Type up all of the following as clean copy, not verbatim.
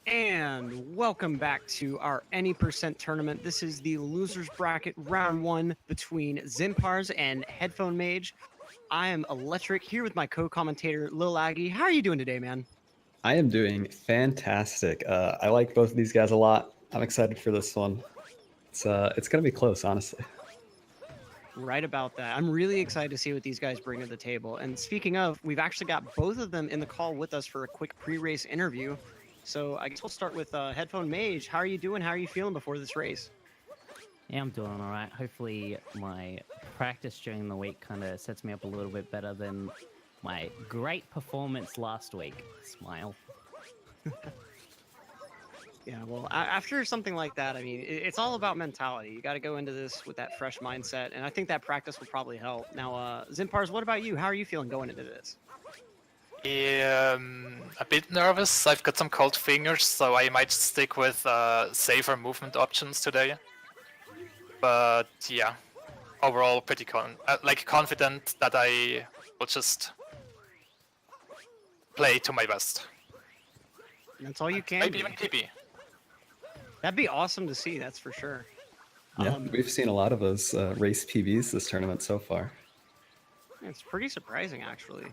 And welcome back to our Any Percent tournament. This is the losers bracket round one between Zinpars and HeadphonedMage. I am Electric here with my co-commentator Lil Aggie. How are you doing today, man? I am doing fantastic. I like both of these guys a lot. I'm excited for this one. It's gonna be close, honestly. Right about that. I'm really excited to see what these guys bring to the table. And speaking of, we've actually got both of them in the call with us for a quick pre-race interview. So I guess we'll start with HeadphonedMage. How are you doing? How are you feeling before this race? Yeah, I'm doing all right. Hopefully, my practice during the week kind of sets me up a little bit better than my great performance last week. Smile. Yeah, well, after something like that, I mean, it's all about mentality. You got to go into this with that fresh mindset, and I think that practice will probably help. Now, Zimpars, what about you? How are you feeling going into this? A bit nervous. I've got some cold fingers, so I might stick with safer movement options today. But yeah, overall pretty confident that I will just play to my best. That's all you can. Maybe do. even PB. That'd be awesome to see. That's for sure. Yeah, we've seen a lot of those race PBs this tournament so far. It's pretty surprising, actually.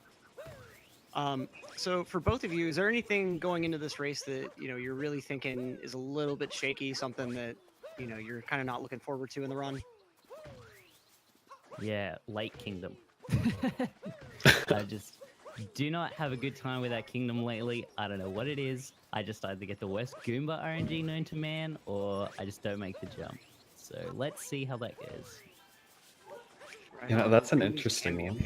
So for both of you, is there anything going into this race that you're really thinking is a little bit shaky? Something that you're kind of not looking forward to in the run? Yeah, Lake Kingdom. I just do not have a good time with that kingdom lately. I don't know what it is. I just either get the worst Goomba RNG known to man, or I just don't make the jump. So let's see how that goes. Right. That's an interesting one.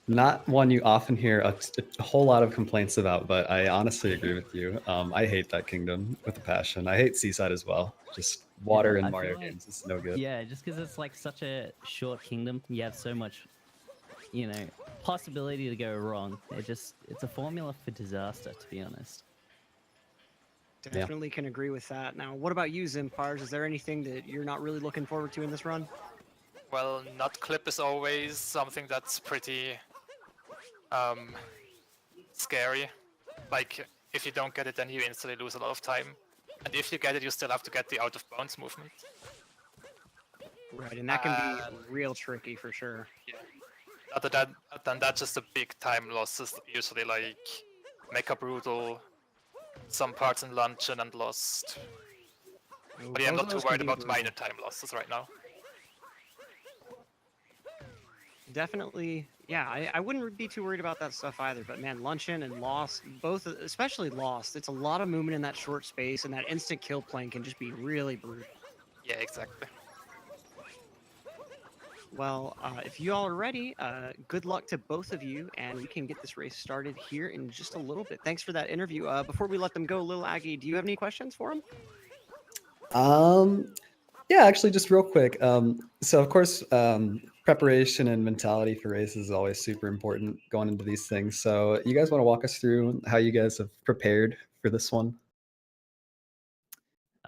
Not one you often hear a whole lot of complaints about, but I honestly agree with you. I hate that kingdom with a passion. I hate Seaside as well. Just water in Mario games is no good. Yeah, just because it's like such a short kingdom, you have so much, possibility to go wrong. It's a formula for disaster, to be honest. Definitely can agree with that. Now, what about you, Zimpars? Is there anything that you're not really looking forward to in this run? Well, nut clip is always something that's pretty scary. Like, if you don't get it, then you instantly lose a lot of time. And if you get it, you still have to get the out of bounds movement. Right, and that can be real tricky for sure. Yeah. Other than that, just a big time losses. Usually, like Mecha Brutal, some parts in Luncheon and Lost. But yeah, I'm not too worried about minor time losses right now. Definitely, yeah, I wouldn't be too worried about that stuff either. But man, Luncheon and Lost, both, especially Lost, it's a lot of movement in that short space, and that instant kill plane can just be really brutal. Yeah, exactly. Well, if you all are ready, good luck to both of you, and we can get this race started here in just a little bit. Thanks for that interview. Before we let them go, Lil Aggie, do you have any questions for him? Yeah, actually, just real quick. So of course, preparation and mentality for races is always super important going into these things. So you guys want to walk us through how you guys have prepared for this one?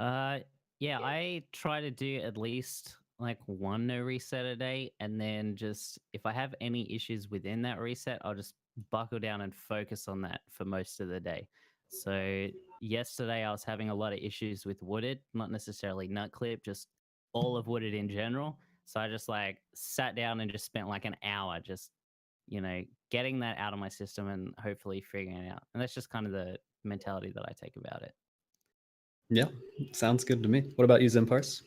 Yeah, I try to do at least like one no reset a day, and then just if I have any issues within that reset, I'll just buckle down and focus on that for most of the day. So yesterday I was having a lot of issues with Wooded, not necessarily nut clip, just all of Wooded in general. So I just like sat down and just spent like an hour just, getting that out of my system and hopefully figuring it out. And that's just kind of the mentality that I take about it. Yeah, sounds good to me. What about you, Zimpars?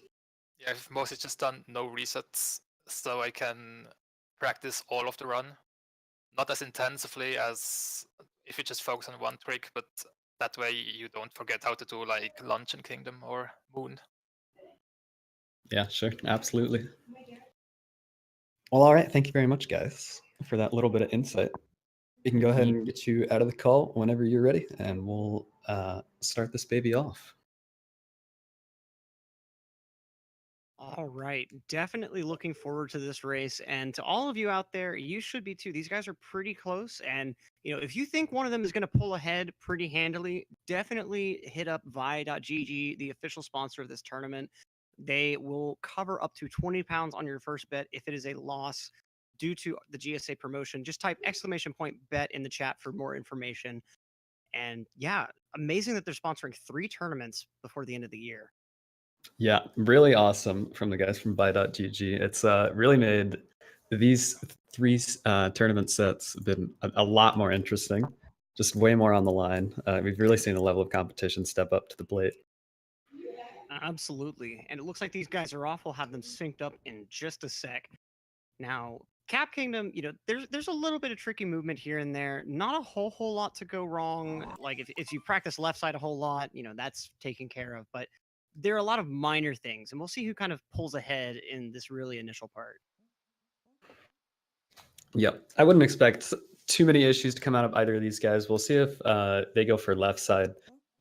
Yeah, I've mostly just done no resets, so I can practice all of the run. Not as intensively as if you just focus on one trick, but that way you don't forget how to do like Luncheon Kingdom or Moon. Yeah, sure, absolutely. Well, all right. Thank you very much, guys, for that little bit of insight. We can go ahead and get you out of the call whenever you're ready, and we'll start this baby off. All right, definitely looking forward to this race, and to all of you out there, you should be too. These guys are pretty close, and if you think one of them is going to pull ahead pretty handily, definitely hit up vi.gg, the official sponsor of this tournament. They will cover up to 20 pounds on your first bet if it is a loss due to the GSA promotion. Just type !bet in the chat for more information. And yeah, amazing that they're sponsoring 3 tournaments before the end of the year. Yeah, really awesome from the guys from buy.gg. It's really made these 3 tournament sets been a lot more interesting, just way more on the line. We've really seen the level of competition step up to the plate. Absolutely. And it looks like these guys are off. We'll have them synced up in just a sec. Now, Cap Kingdom, there's a little bit of tricky movement here and there. Not a whole lot to go wrong. Like if you practice left side a whole lot, that's taken care of. But there are a lot of minor things, and we'll see who kind of pulls ahead in this really initial part. Yep, I wouldn't expect too many issues to come out of either of these guys. We'll see if they go for left side,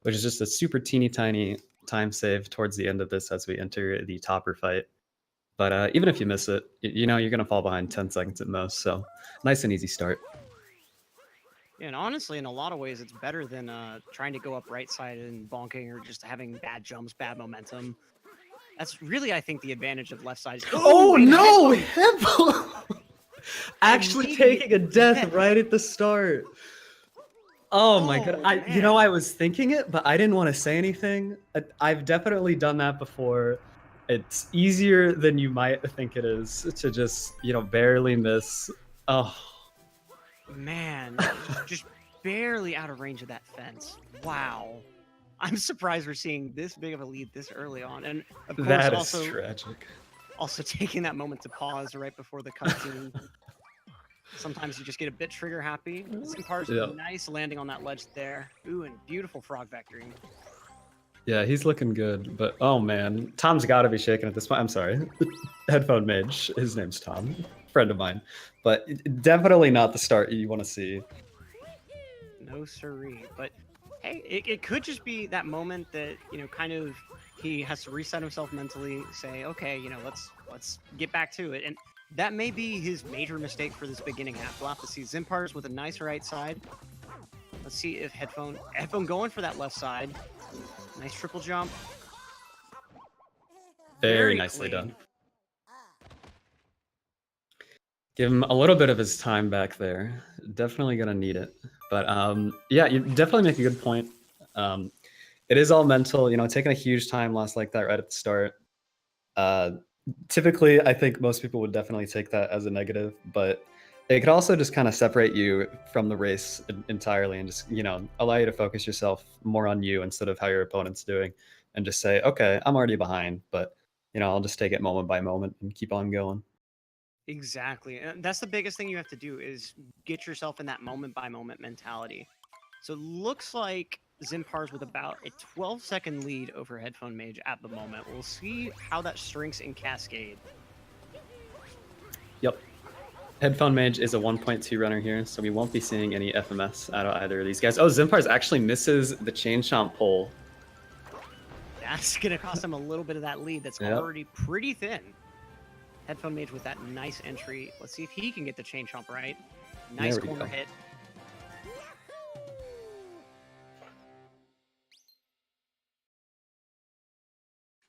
which is just a super teeny tiny time save towards the end of this as we enter the topper fight. But even if you miss it, you're going to fall behind 10 seconds at most. So nice and easy start. And honestly, in a lot of ways, it's better than trying to go up right side and bonking or just having bad jumps, bad momentum. That's really, I think, the advantage of left side. Oh no! Actually taking a death right at the start. Oh my god! I was thinking it, but I didn't want to say anything. I've definitely done that before. It's easier than you might think it is to just, barely miss. Oh. Man, just barely out of range of that fence. Wow. I'm surprised we're seeing this big of a lead this early on. And of course, that is tragic. Also taking that moment to pause right before the cutscene. Sometimes you just get a bit trigger happy. Zinpars, nice landing on that ledge there. Ooh, and beautiful frog vectoring. Yeah, he's looking good, but oh man, Tom's got to be shaking at this point. I'm sorry, HeadphonedMage. His name's Tom, friend of mine, but definitely not the start you want to see. No siree, but hey, it could just be that moment that kind of he has to reset himself mentally, say, okay, let's get back to it, and that may be his major mistake for this beginning half. We'll have to see. Zinpars with a nice right side. Let's see if Headphone going for that left side. Nice triple jump. Very nicely done. Give him a little bit of his time back there. Definitely gonna need it. But yeah, you definitely make a good point. It is all mental, taking a huge time loss like that right at the start. Typically, I think most people would definitely take that as a negative, but it could also just kind of separate you from the race entirely and just, allow you to focus yourself more on you instead of how your opponent's doing and just say, okay, I'm already behind, but, I'll just take it moment by moment and keep on going. Exactly. And that's the biggest thing you have to do is get yourself in that moment by moment mentality. So it looks like Zinpars with about a 12-second lead over HeadphonedMage at the moment. We'll see how that shrinks in Cascade. Yep. HeadphonedMage is a 1.2 runner here, so we won't be seeing any FMS out of either of these guys. Oh, Zinpars actually misses the chain chomp pull. That's going to cost him a little bit of that lead that's already pretty thin. HeadphonedMage with that nice entry. Let's see if he can get the chain chomp right. Nice corner hit.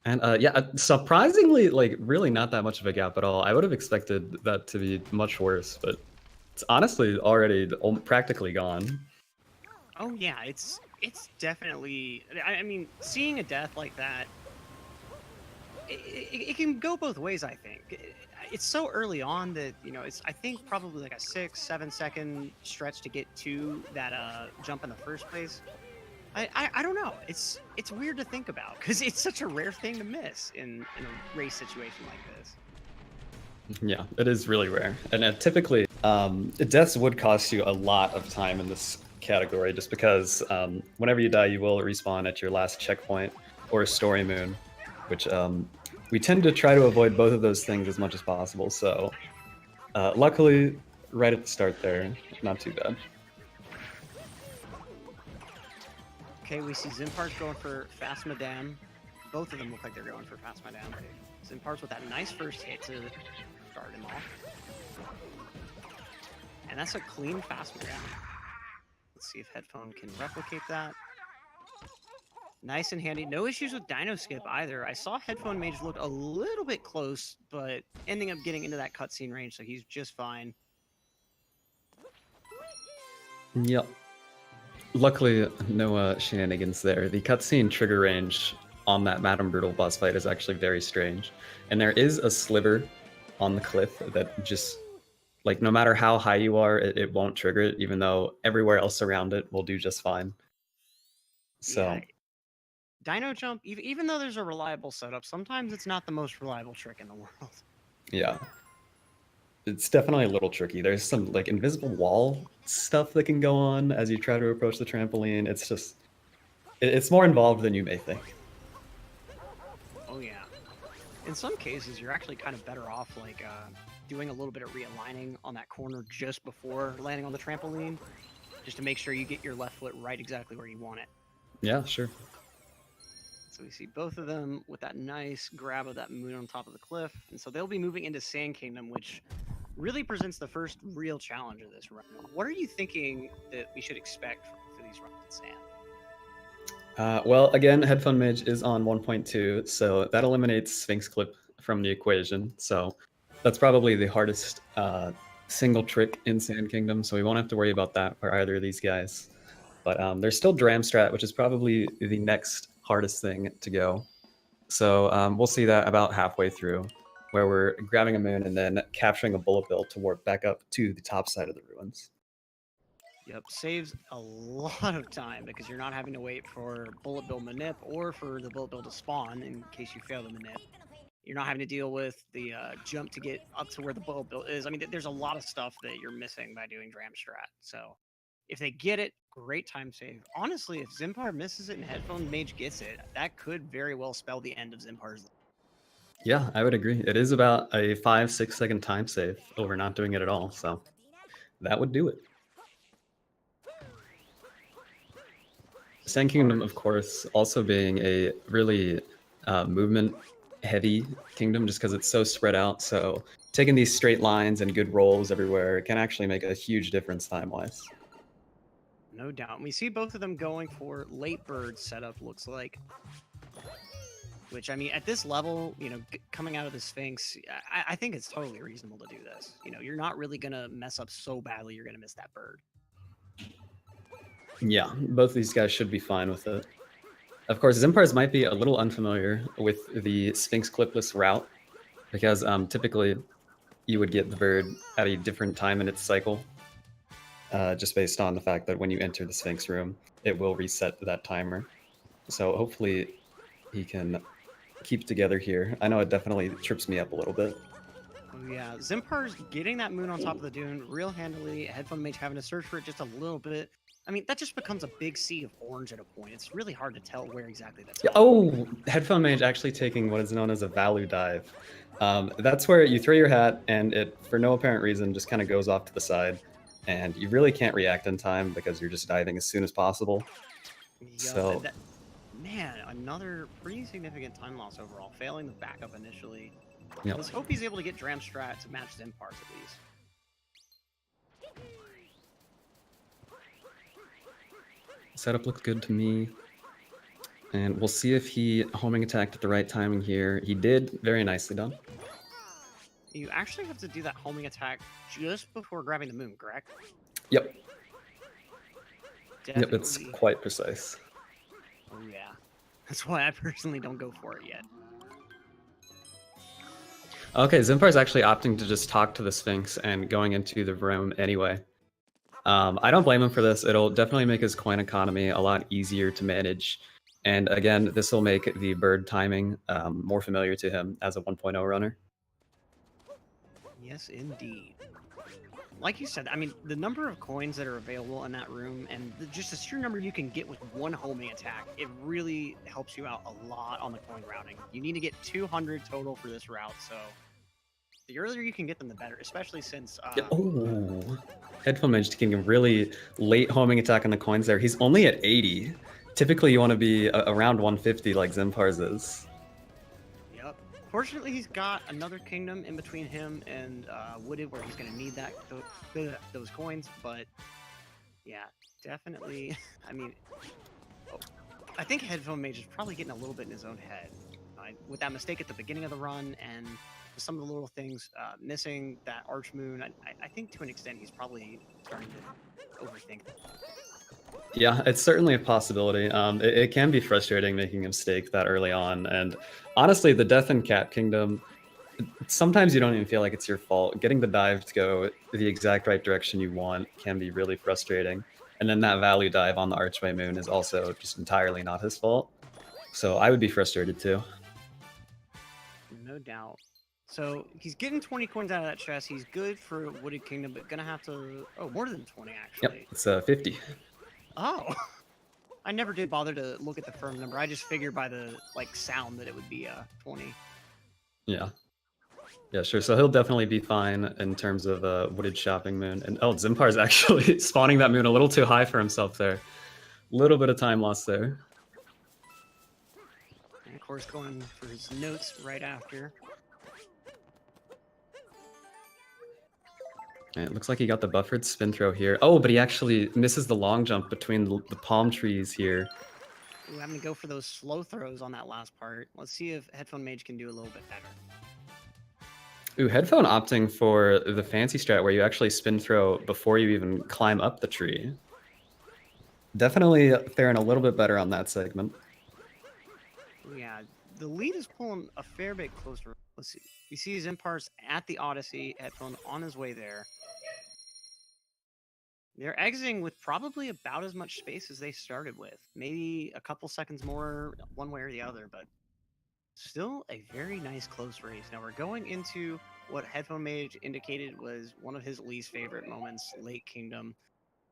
And yeah, surprisingly, really not that much of a gap at all. I would have expected that to be much worse, but it's honestly already practically gone. Oh yeah, it's definitely. I mean, seeing a death like that, it can go both ways. I think it's so early on that it's I think probably like a 6-7 second stretch to get to that jump in the first place. I don't know. It's weird to think about because it's such a rare thing to miss in a race situation like this. Yeah, it is really rare. And typically, deaths would cost you a lot of time in this category just because whenever you die, you will respawn at your last checkpoint or story moon, which we tend to try to avoid both of those things as much as possible. So luckily, right at the start there, not too bad. Okay, we see Zinpars going for Fast Madame. Both of them look like they're going for Fast Madame. Zinpars with that nice first hit to start him off. And that's a clean Fast Madame. Let's see if Headphone can replicate that. Nice and handy. No issues with Dino Skip either. I saw HeadphonedMage look a little bit close, but ending up getting into that cutscene range, so he's just fine. Yep. Luckily, no shenanigans there. The cutscene trigger range on that Madame Brutal boss fight is actually very strange. And there is a sliver on the cliff that just, like, no matter how high you are, it won't trigger it, even though everywhere else around it will do just fine. So, Yeah. Dino Jump, even though there's a reliable setup, sometimes it's not the most reliable trick in the world. yeah. It's definitely a little tricky. There's some, like, invisible wall stuff that can go on as you try to approach the trampoline. It's just, it's more involved than you may think. Oh yeah. In some cases, you're actually kind of better off like doing a little bit of realigning on that corner just before landing on the trampoline, just to make sure you get your left foot right exactly where you want it. Yeah, sure. So we see both of them with that nice grab of that moon on top of the cliff, and so they'll be moving into Sand Kingdom, which really presents the first real challenge of this run. What are you thinking that we should expect for these runs in Sand? Well, again, HeadphonedMage is on 1.2, so that eliminates Sphinx Clip from the equation. So that's probably the hardest single trick in Sand Kingdom, so we won't have to worry about that for either of these guys. But there's still Dram Strat, which is probably the next hardest thing to go. So we'll see that about halfway through, where we're grabbing a moon and then capturing a bullet bill to warp back up to the top side of the ruins. Yep, saves a lot of time because you're not having to wait for bullet bill manip or for the bullet bill to spawn in case you fail the manip. You're not having to deal with the jump to get up to where the bullet bill is. I mean, there's a lot of stuff that you're missing by doing Dram Strat. So if they get it, great time save. Honestly, if Zinpar misses it and HeadphonedMage gets it, that could very well spell the end of Zinpar's. Yeah, I would agree. It is about a 5-6 second time save over not doing it at all, so that would do it. Sand Kingdom, of course, also being a really movement-heavy kingdom just because it's so spread out. So taking these straight lines and good rolls everywhere can actually make a huge difference time-wise. No doubt. We see both of them going for late bird setup, looks like. Which, I mean, at this level, you know, coming out of the Sphinx, I think it's totally reasonable to do this. You know, you're not really going to mess up so badly you're going to miss that bird. Yeah, both of these guys should be fine with it. Of course, Zinpars might be a little unfamiliar with the Sphinx clipless route, because typically you would get the bird at a different time in its cycle, just based on the fact that when you enter the Sphinx room, it will reset that timer. So hopefully he can keep together here. I know it definitely trips me up a little bit. Oh, yeah. Zinpar's getting that moon on top of the dune real handily. HeadphonedMage having to search for it just a little bit. I mean, that just becomes a big sea of orange at a point. It's really hard to tell where exactly that's going. Oh, HeadphonedMage actually taking what is known as a value dive. That's where you throw your hat and it, for no apparent reason, just kind of goes off to the side. And you really can't react in time because you're just diving as soon as possible. Yeah, So, man, another pretty significant time loss overall, failing the backup initially. Yep. Let's hope he's able to get Dram Strat to match Zinpars at least. Setup looks good to me. And we'll see if he homing attacked at the right timing here. He did. Very nicely done. You actually have to do that homing attack just before grabbing the moon, correct? Yep. Definitely. Yep, it's quite precise. Oh, yeah. That's why I personally don't go for it yet. Okay, Zinpar's actually opting to just talk to the Sphinx and going into the room anyway. I don't blame him for this. It'll definitely make his coin economy a lot easier to manage. And again, this will make the bird timing more familiar to him as a 1.0 runner. Yes, indeed. Like you said, I mean, the number of coins that are available in that room and just the sheer number you can get with one homing attack, it really helps you out a lot on the coin routing. You need to get 200 total for this route, so the earlier you can get them, the better, especially since... Oh, HeadphonedMage taking a really late homing attack on the coins there. He's only at 80. Typically, you want to be around 150 like Zinpars is. Yep. Fortunately, he's got another kingdom in between him and Wooded where he's going to need those coins, but yeah, definitely. I mean, I think HeadphonedMage is probably getting a little bit in his own head with that mistake at the beginning of the run and some of the little things missing that arch moon. I think to an extent he's probably starting to overthink that. Yeah, it's certainly a possibility. It can be frustrating making a mistake that early on, and honestly, the Death and Cap Kingdom, sometimes you don't even feel like it's your fault. Getting the dive to go the exact right direction you want can be really frustrating, and then that value dive on the Archway Moon is also just entirely not his fault. So I would be frustrated too. No doubt. So he's getting 20 coins out of that chest. He's good for Wooded Kingdom, but gonna have to... Oh, more than 20, actually. Yep, it's 50. Oh! I never did bother to look at the firm number. I just figured by the, like, sound that it would be 20. Yeah. Yeah, sure. So he'll definitely be fine in terms of Wooded Shopping Moon. And oh, Zinpar's actually spawning that moon a little too high for himself there. Little bit of time lost there. And of course, going for his notes right after. And it looks like he got the buffered spin throw here. Oh, but he actually misses the long jump between the palm trees here. Ooh, having to go for those slow throws on that last part. Let's see if HeadphonedMage can do a little bit better. Ooh, Headphone opting for the fancy strat where you actually spin throw before you even climb up the tree. Definitely faring a little bit better on that segment. Yeah, the lead is pulling a fair bit closer. Let's see. We see Zinpars at the Odyssey, Headphone on his way there. They're exiting with probably about as much space as they started with. Maybe a couple seconds more one way or the other, but still a very nice close race. Now we're going into what HeadphonedMage indicated was one of his least favorite moments, late Kingdom.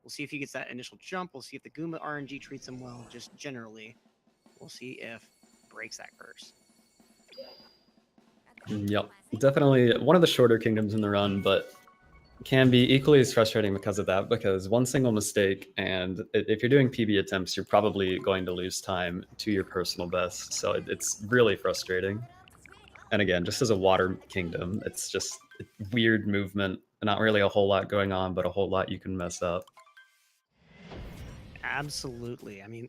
We'll see if he gets that initial jump. We'll see if the Goomba RNG treats him well, just generally. We'll see if breaks that curse. Yep, definitely one of the shorter kingdoms in the run, but can be equally as frustrating because of that, because one single mistake, and if you're doing PB attempts, you're probably going to lose time to your personal best, so it's really frustrating. And again, just as a water kingdom, it's just weird movement, not really a whole lot going on, but a whole lot you can mess up. Absolutely. I mean,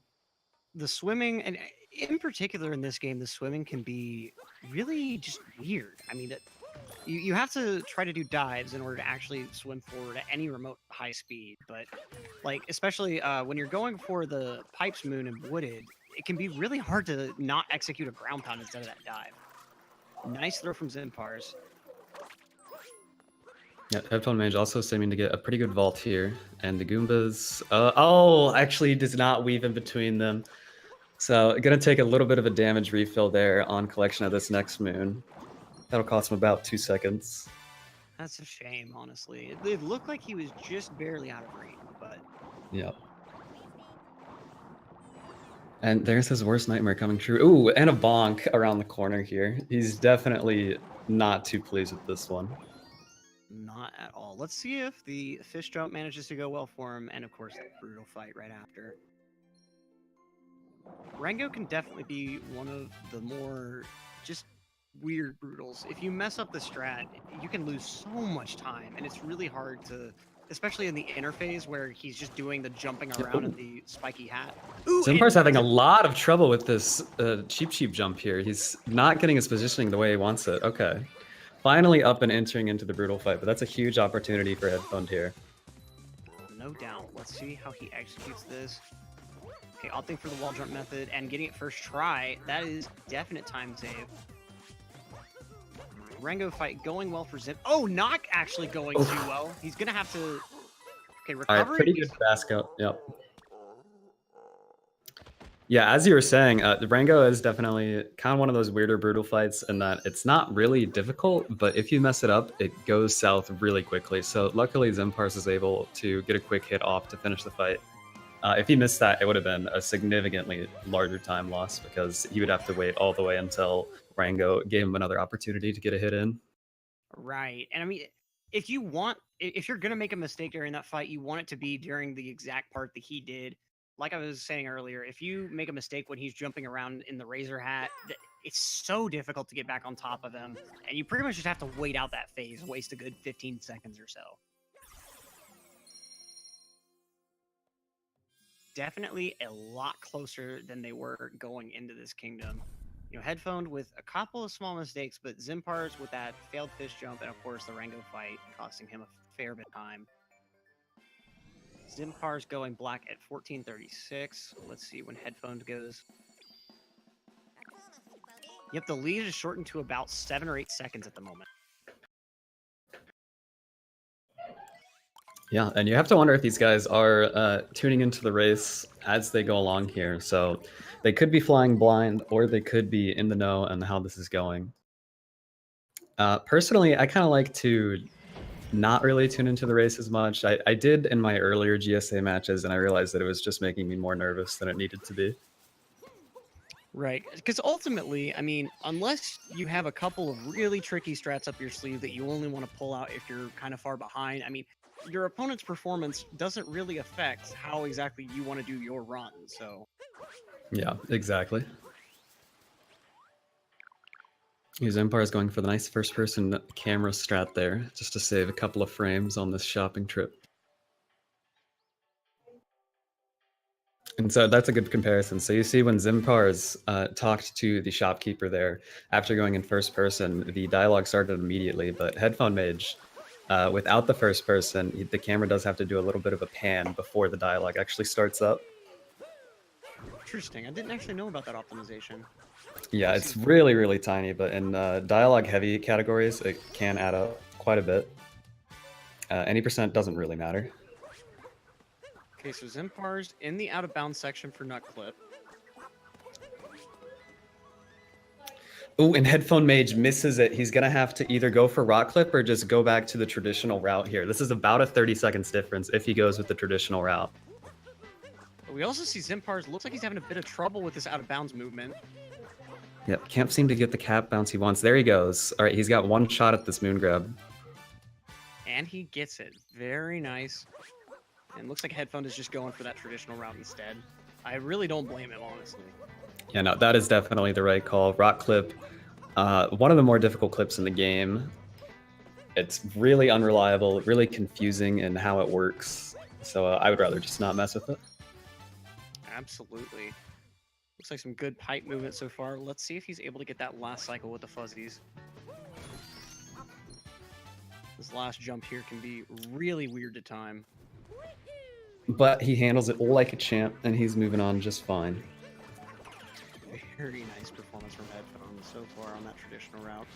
the swimming, and in particular in this game, the swimming can be really just weird. I mean, you have to try to do dives in order to actually swim forward at any remote high speed. But, like, especially when you're going for the Pipes Moon and Wooded, it can be really hard to not execute a ground pound instead of that dive. Nice throw from Zinpars. Yeah, HeadphonedMage also seeming to get a pretty good vault here. And the Goombas... oh, actually does not weave in between them. So going to take a little bit of a damage refill there on collection of this next moon. That'll cost him about 2 seconds. That's a shame, honestly. It looked like he was just barely out of range, but... Yep. And there's his worst nightmare coming true. Ooh, and a bonk around the corner here. He's definitely not too pleased with this one. Not at all. Let's see if the fish jump manages to go well for him, and of course, the brutal fight right after. Rango can definitely be one of the more just weird brutals. If you mess up the strat, you can lose so much time, and it's really hard to, especially in the interface where he's just doing the jumping around in the spiky hat. Ooh, Zinpar's having a lot of trouble with this cheap jump here. He's not getting his positioning the way he wants it. Okay. Finally up and entering into the brutal fight, but that's a huge opportunity for Headphoned here. No doubt. Let's see how he executes this. Okay, opting for the wall jump method and getting it first try. That is definite time save. Rango fight going well for Zip. Oh, not actually going too well. He's gonna have to. Okay, recovery. All right, pretty good basket. Yep. Yeah, as you were saying, the Rango is definitely kind of one of those weirder brutal fights in that it's not really difficult, but if you mess it up, it goes south really quickly. So luckily, Zinpars is able to get a quick hit off to finish the fight. If he missed that, it would have been a significantly larger time loss because he would have to wait all the way until Rango gave him another opportunity to get a hit in. Right. And I mean, if you're going to make a mistake during that fight, you want it to be during the exact part that he did. Like I was saying earlier, if you make a mistake when he's jumping around in the Razor hat, it's so difficult to get back on top of him. And you pretty much just have to wait out that phase, waste a good 15 seconds or so. Definitely a lot closer than they were going into this kingdom. You know, Headphoned with a couple of small mistakes, but Zinpars with that failed fish jump, and of course the Rango fight costing him a fair bit of time. Zinpars going black at 14:36. Let's see when Headphoned goes. Yep, the lead is shortened to about 7 or 8 seconds at the moment. Yeah, and you have to wonder if these guys are tuning into the race as they go along here. So they could be flying blind, or they could be in the know on how this is going. Personally, I kind of like to not really tune into the race as much. I did in my earlier GSA matches, and I realized that it was just making me more nervous than it needed to be. Right, because ultimately, I mean, unless you have a couple of really tricky strats up your sleeve that you only want to pull out if you're kind of far behind, I mean, your opponent's performance doesn't really affect how exactly you want to do your run, so... Yeah, exactly. Zinpars is going for the nice first-person camera strat there, just to save a couple of frames on this shopping trip. And so that's a good comparison. So you see when Zinpars talked to the shopkeeper there, after going in first person, the dialogue started immediately, but HeadphonedMage, without the first person, the camera does have to do a little bit of a pan before the dialogue actually starts up. Interesting, I didn't actually know about that optimization. Yeah, it's really, really tiny, but in dialogue-heavy categories, it can add up quite a bit. Any percent doesn't really matter. Okay, so Zinpars in the out-of-bounds section for Nut Clip. Ooh, and HeadphonedMage misses it. He's going to have to either go for Rock Clip or just go back to the traditional route here. This is about a 30 seconds difference if he goes with the traditional route. But we also see Zinpars looks like he's having a bit of trouble with this out-of-bounds movement. Yep, can't seem to get the cap bounce he wants. There he goes. All right, he's got one shot at this moon grab. And he gets it. Very nice. And looks like Headphone is just going for that traditional route instead. I really don't blame him, honestly. Yeah, no, that is definitely the right call. Rock Clip, one of the more difficult clips in the game. It's really unreliable, really confusing in how it works. So I would rather just not mess with it. Absolutely. Looks like some good pipe movement so far. Let's see if he's able to get that last cycle with the fuzzies. This last jump here can be really weird to time. But he handles it like a champ, and he's moving on just fine. Very nice performance from Headphone so far on that traditional route.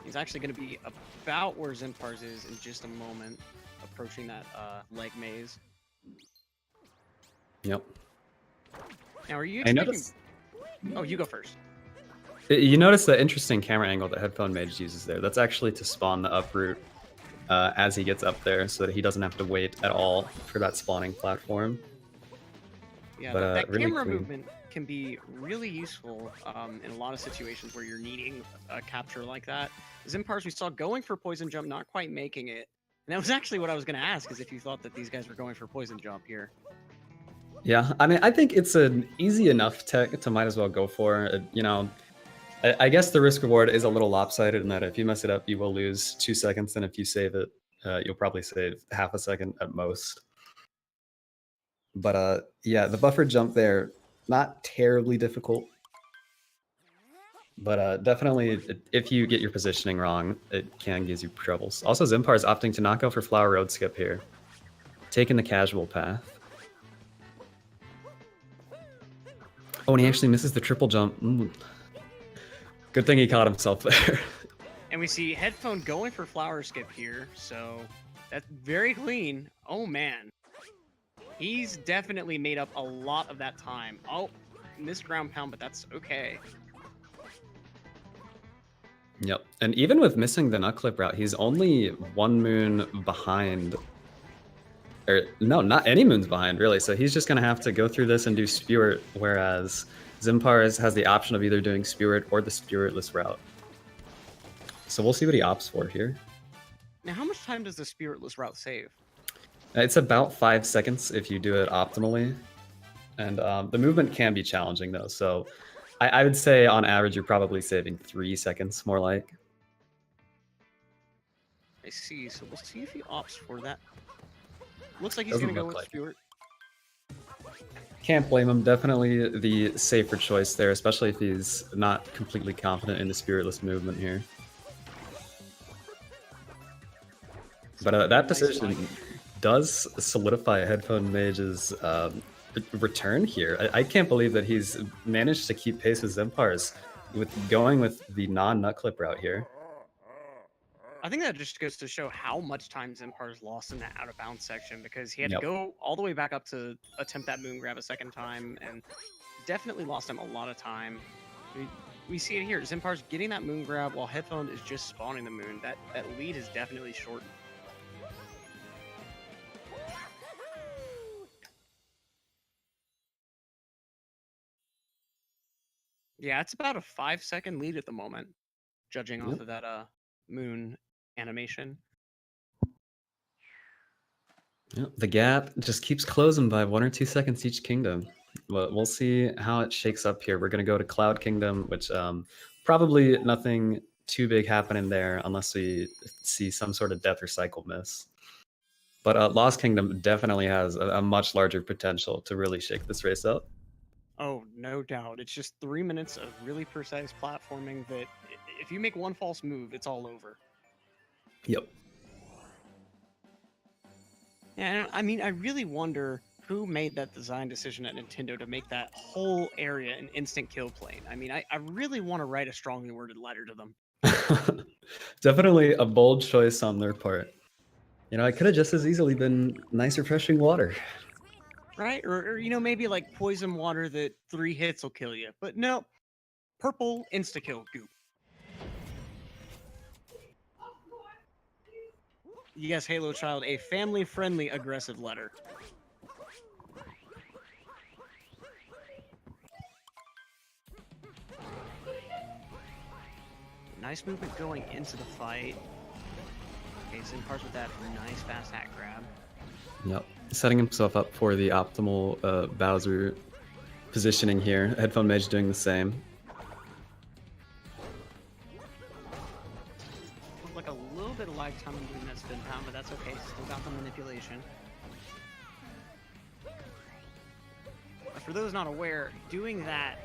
He's actually going to be about where Zinpars is in just a moment, approaching that leg maze. Yep. Now, are you I expecting... noticed... Oh, you go first. You notice the interesting camera angle that HeadphonedMage uses there. That's actually to spawn the uproot as he gets up there, so that he doesn't have to wait at all for that spawning platform. Yeah, But, that really camera clean. movement can be really useful in a lot of situations where you're needing a capture like that. Zinpars we saw going for Poison Jump, not quite making it. And that was actually what I was going to ask, is if you thought that these guys were going for Poison Jump here. Yeah, I mean, I think it's an easy enough tech to might as well go for. You know, I guess the risk reward is a little lopsided in that if you mess it up, you will lose 2 seconds, and if you save it, you'll probably save half a second at most. But yeah, the buffer jump there, not terribly difficult. But definitely, if you get your positioning wrong, it can give you troubles. Also, Zinpars is opting to not go for Flower Road Skip here, taking the casual path. Oh, and he actually misses the triple jump. Good thing he caught himself there. And we see Headphone going for Flower Skip here, so that's very clean. Oh, man. He's definitely made up a lot of that time. Oh, missed ground pound, but that's okay. Yep, and even with missing the nut clip route, he's only 1 moon behind. Or no, not any moons behind, really. So he's just going to have to go through this and do Spewirt, whereas Zinpars has the option of either doing Spewirt or the Spewitless route. So we'll see what he opts for here. Now, how much time does the Spiritless route save? It's about 5 seconds if you do it optimally. And the movement can be challenging, though. So I would say, on average, you're probably saving 3 seconds, more like. I see. So we'll see if he opts for that. Looks like he's going to go with Spewirt. Can't blame him. Definitely the safer choice there, especially if he's not completely confident in the Spiritless movement here. But that decision, does solidify HeadphonedMage's return here. I can't believe that he's managed to keep pace with Zinpars with going with the non-nut clip route here. I think that just goes to show how much time Zinpars lost in that out of bounds section, because he had Yep. to go all the way back up to attempt that moon grab a second time, and definitely lost him a lot of time. We see it here. Zinpars getting that moon grab while Headphone is just spawning the moon. That lead is definitely shortened. Yeah, it's about a 5-second lead at the moment, judging off of that moon animation. Yep, the gap just keeps closing by 1 or 2 seconds each kingdom. But we'll see how it shakes up here. We're going to go to Cloud Kingdom, which probably nothing too big happening there unless we see some sort of death or cycle miss. But Lost Kingdom definitely has a much larger potential to really shake this race up. Oh, no doubt. It's just 3 minutes of really precise platforming that if you make one false move, it's all over. Yep. Yeah, I mean, I really wonder who made that design decision at Nintendo to make that whole area an instant kill plane. I mean, I really want to write a strongly worded letter to them. Definitely a bold choice on their part. You know, it could have just as easily been nice, refreshing water. Right? Or you know, maybe like poison water that 3 hits will kill you. But no, purple insta-kill goop. Yes, Halo Child, a family-friendly aggressive letter. Nice movement going into the fight. Okay, Zinpars with that nice fast hat grab. Yep, setting himself up for the optimal Bowser positioning here. HeadphonedMage doing the same. Like a little bit of lag time in doing that spin pound, but that's okay. Still got the manipulation. For those not aware, doing that,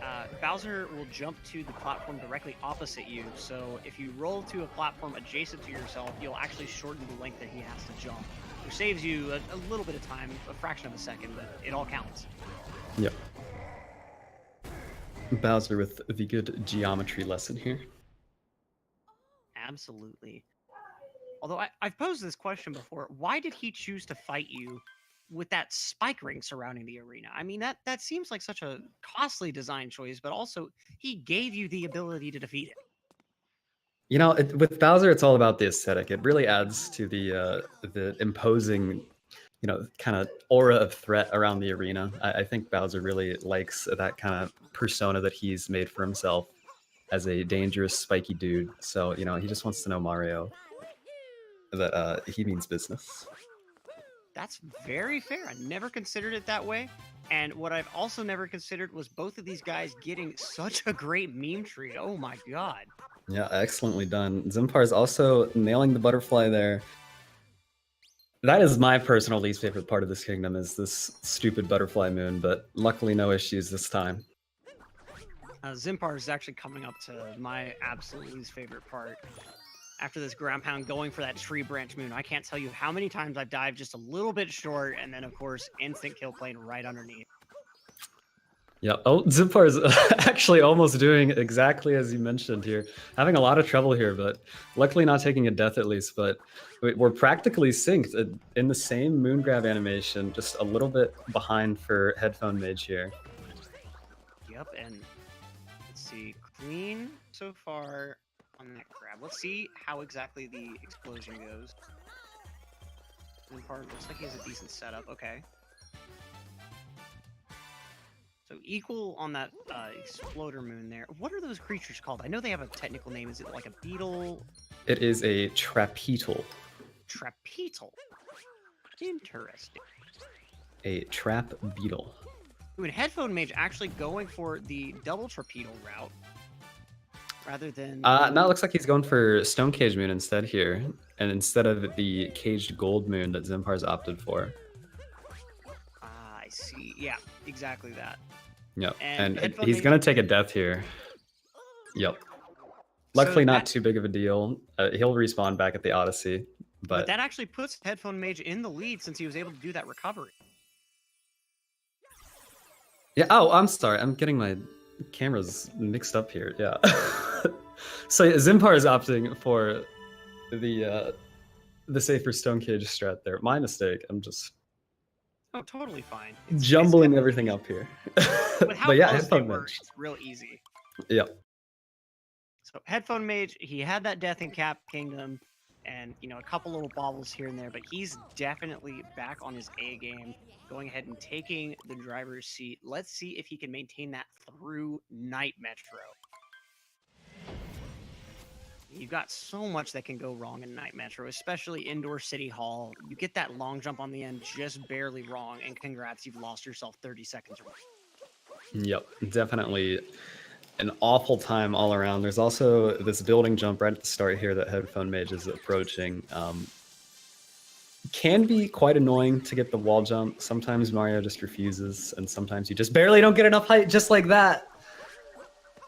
Bowser will jump to the platform directly opposite you. So if you roll to a platform adjacent to yourself, you'll actually shorten the length that he has to jump, which saves you a little bit of time, a fraction of a second, but it all counts. Yep. Bowser with the good geometry lesson here. Absolutely. Although I've posed this question before, why did he choose to fight you with that spike ring surrounding the arena? I mean, that seems like such a costly design choice, but also he gave you the ability to defeat it. You know, with Bowser, it's all about the aesthetic. It really adds to the imposing, you know, kind of aura of threat around the arena. I think Bowser really likes that kind of persona that he's made for himself as a dangerous, spiky dude. So, you know, he just wants to know Mario that he means business. That's very fair. I never considered it that way. And what I've also never considered was both of these guys getting such a great meme tree. Oh my god. Yeah, excellently done. Zinpars also nailing the butterfly there. That is my personal least favorite part of this kingdom, is this stupid butterfly moon, but luckily no issues this time. Zinpars is actually coming up to my absolute least favorite part. After this ground pound going for that tree branch moon, I can't tell you how many times I've dived just a little bit short, and then of course instant kill plane right underneath. Yeah. Oh, Zinpar is actually almost doing exactly as you mentioned here. Having a lot of trouble here, but luckily not taking a death at least. But we're practically synced in the same moon grab animation, just a little bit behind for HeadphonedMage here. Yep, and let's see, clean so far on that grab. Let's see how exactly the explosion goes. Zinpar looks like he has a decent setup. Okay. So equal on that exploder moon there. What are those creatures called? I know they have a technical name. Is it like a beetle? It is a trapetal. Trapetal. Interesting. A trap beetle. Ooh, and HeadphonedMage actually going for the double trapetal route rather than... No, it looks like he's going for Stone Cage Moon instead here, and instead of the Caged Gold Moon that Zinpars opted for. I see. Yeah, exactly that. Yep, and HeadphonedMage... he's going to take a death here. Yep. Luckily So not too big of a deal. He'll respawn back at the Odyssey, But that actually puts HeadphonedMage in the lead since he was able to do that recovery. Yeah. Oh, I'm sorry. I'm getting my cameras mixed up here. Yeah. So yeah, Zinpars is opting for the safer stone cage strat there. My mistake. I'm just Totally fine. jumbling everything up here. With how but yeah, close they HeadphonedMage. were, it's real easy. Yeah. So HeadphonedMage, he had that Death and Cap Kingdom, and a couple little bobbles here and there, but he's definitely back on his A game, going ahead and taking the driver's seat. Let's see if he can maintain that through Night Metro. You've got so much that can go wrong in Night Metro, especially indoor City Hall. You get that long jump on the end just barely wrong, and congrats, you've lost yourself 30 seconds. Yep, definitely an awful time all around. There's also this building jump right at the start here that HeadphonedMage is approaching. Can be quite annoying to get the wall jump. Sometimes Mario just refuses, and sometimes you just barely don't get enough height just like that.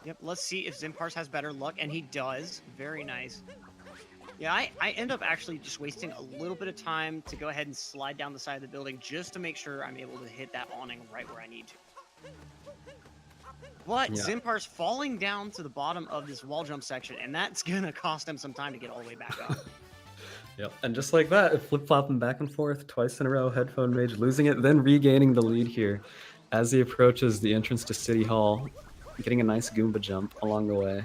Yep, let's see if Zinpars has better luck, and he does. Very nice. Yeah, I end up actually just wasting a little bit of time to go ahead and slide down the side of the building just to make sure I'm able to hit that awning right where I need to. But Yeah. Zinpars falling down to the bottom of this wall jump section, and that's going to cost him some time to get all the way back up. Yep, and just like that, flip-flopping back and forth twice in a row, HeadphonedMage losing it, then regaining the lead here as he approaches the entrance to City Hall, getting a nice Goomba jump along the way.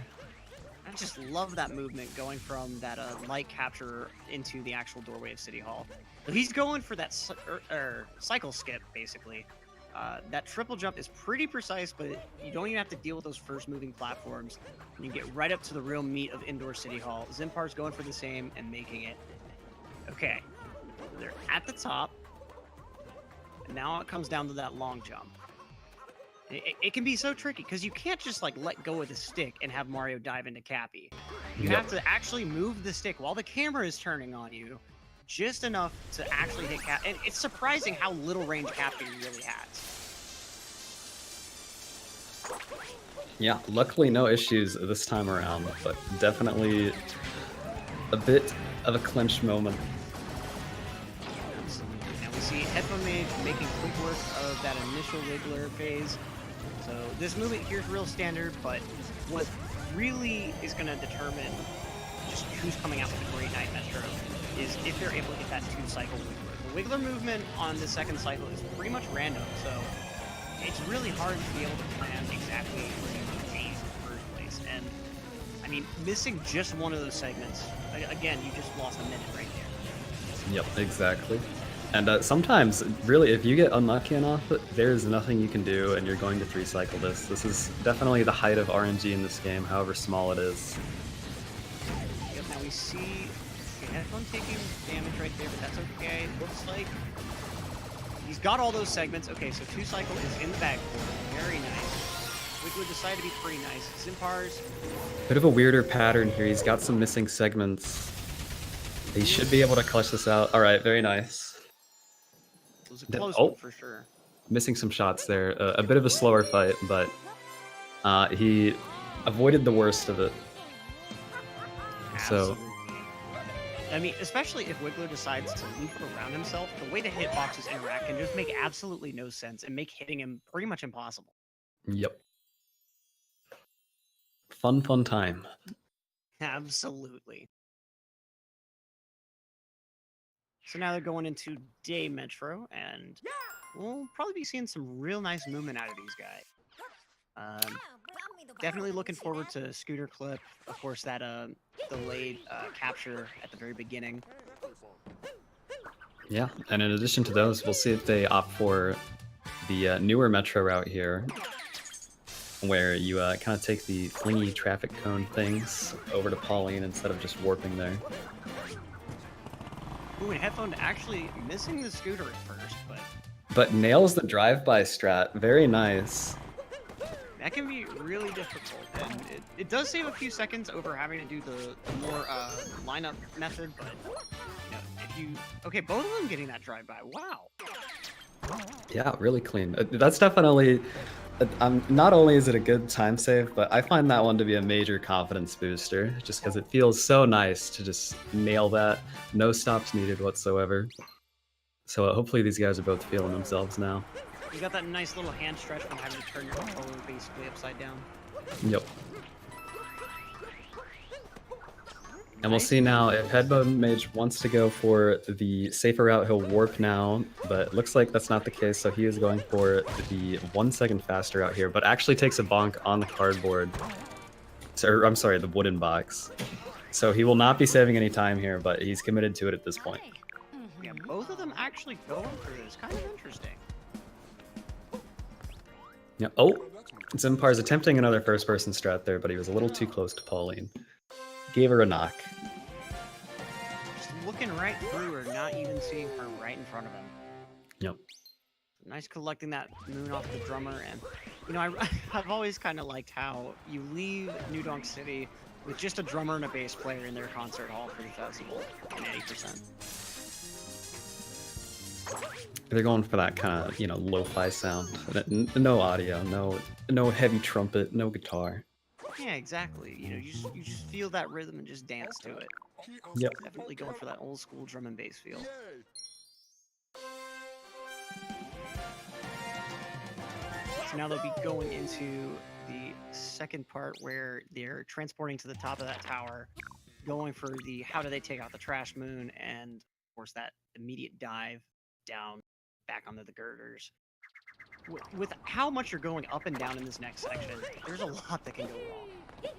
I just love that movement going from that light capture into the actual doorway of City Hall. So he's going for that cycle skip, basically. That triple jump is pretty precise, but you don't even have to deal with those first moving platforms. You get right up to the real meat of indoor City Hall. Zinpars going for the same and making it. Okay, they're at the top. And now it comes down to that long jump. It can be so tricky because you can't just let go of the stick and have Mario dive into Cappy. You have to actually move the stick while the camera is turning on you, just enough to actually hit Cap. And it's surprising how little range Cappy really has. Yeah, luckily no issues this time around, but definitely a bit of a clinch moment. Now we see HeadphonedMage making quick work of that initial Wiggler phase. So this movement here is real standard, but what really is going to determine just who's coming out with a great Night Metro is if they're able to get that 2-cycle Wiggler. The Wiggler movement on the second cycle is pretty much random, so it's really hard to be able to plan exactly where you want to be in the first place. And I mean, missing just one of those segments, again, you just lost a minute right there. Yep, exactly. And sometimes, really, if you get unlucky enough, there's nothing you can do, and you're going to 3-cycle this. This is definitely the height of RNG in this game, however small it is. Yep, now we see Headphone taking damage right there, but that's okay. Looks like he's got all those segments. Okay, so 2-cycle is in the bag for him. Very nice. Wiggler decided to be pretty nice. Zinpars. Bit of a weirder pattern here. He's got some missing segments. He should be able to clutch this out. All right, very nice. It was a close one for sure. Missing some shots there. A bit of a slower fight, but he avoided the worst of it. Absolutely. So, I mean, especially if Wiggler decides to loop around himself, the way the hitboxes interact can just make absolutely no sense and make hitting him pretty much impossible. Yep. Fun time. Absolutely. So now they're going into Day Metro, and we'll probably be seeing some real nice movement out of these guys. Definitely looking forward to Scooter Clip. Of course, that delayed capture at the very beginning. Yeah, and in addition to those, we'll see if they opt for the newer Metro route here, where you kind of take the flingy traffic cone things over to Pauline instead of just warping there. Ooh, and Headphone actually missing the scooter at first, but nails the drive-by strat. Very nice. That can be really difficult, and it does save a few seconds over having to do the more lineup method, but if you... Okay, both of them getting that drive-by. Wow. Yeah, really clean. That's definitely not only is it a good time save, but I find that one to be a major confidence booster, just because it feels so nice to just nail that. No stops needed whatsoever. So hopefully these guys are both feeling themselves now. You got that nice little hand stretch from having to turn your controller basically upside down. Yep. And we'll see now if HeadphonedMage wants to go for the safer route, he'll warp now, but it looks like that's not the case, so he is going for the 1 second faster route here, but actually takes a bonk on the cardboard. So, I'm sorry, the wooden box. So he will not be saving any time here, but he's committed to it at this point. Yeah, both of them actually going for this. Kind of interesting. Yeah. Oh, Zinpars attempting another first-person strat there, but he was a little too close to Pauline. Gave her a knock. Just looking right through her, not even seeing her right in front of him. Yep. Nice collecting that moon off the drummer, and you know, I've always kind of liked how you leave New Donk City with just a drummer and a bass player in their concert hall for the festival in 80%. They're going for that kind of, you know, lo-fi sound. No audio, no heavy trumpet, no guitar. Yeah, exactly. You know, you just feel that rhythm and just dance to it. Yep. Definitely going for that old school drum and bass feel. So now they'll be going into the second part where they're transporting to the top of that tower, going for the how do they take out the trash moon, and of course that immediate dive down back onto the girders. With how much you're going up and down in this next section, there's a lot that can go wrong.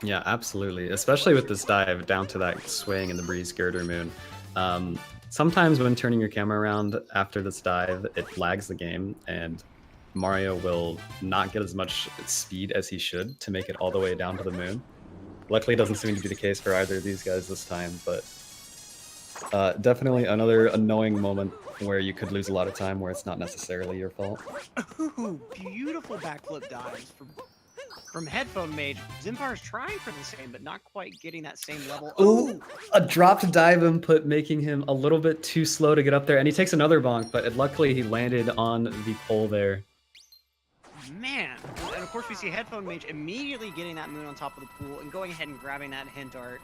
Yeah, absolutely. Especially with this dive down to that swaying in the breeze girder moon. Sometimes when turning your camera around after this dive, it lags the game, and Mario will not get as much speed as he should to make it all the way down to the moon. Luckily, it doesn't seem to be the case for either of these guys this time, but definitely another annoying moment where you could lose a lot of time where it's not necessarily your fault. Ooh, beautiful backflip dives from HeadphonedMage. Zinpars trying for the same, but not quite getting that same level. Ooh, a dropped dive input making him a little bit too slow to get up there, and he takes another bonk, but luckily he landed on the pole there. Man, and of course we see HeadphonedMage immediately getting that moon on top of the pool and going ahead and grabbing that hint art.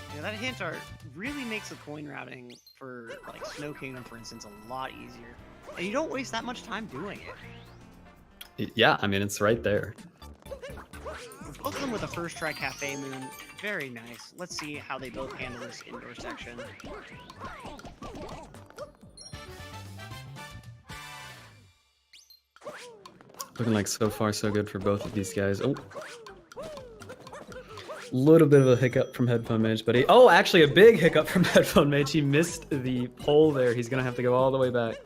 You know, that hint art really makes the coin routing for like Snow Kingdom, for instance, a lot easier. And you don't waste that much time doing it. Yeah, I mean, it's right there. Both of them with a first try cafe moon. Very nice. Let's see how they both handle this indoor section. Looking like so far so good for both of these guys. Oh. Little bit of a hiccup from HeadphonedMage, but actually a big hiccup from HeadphonedMage. He missed the pole there. He's gonna have to go all the way back.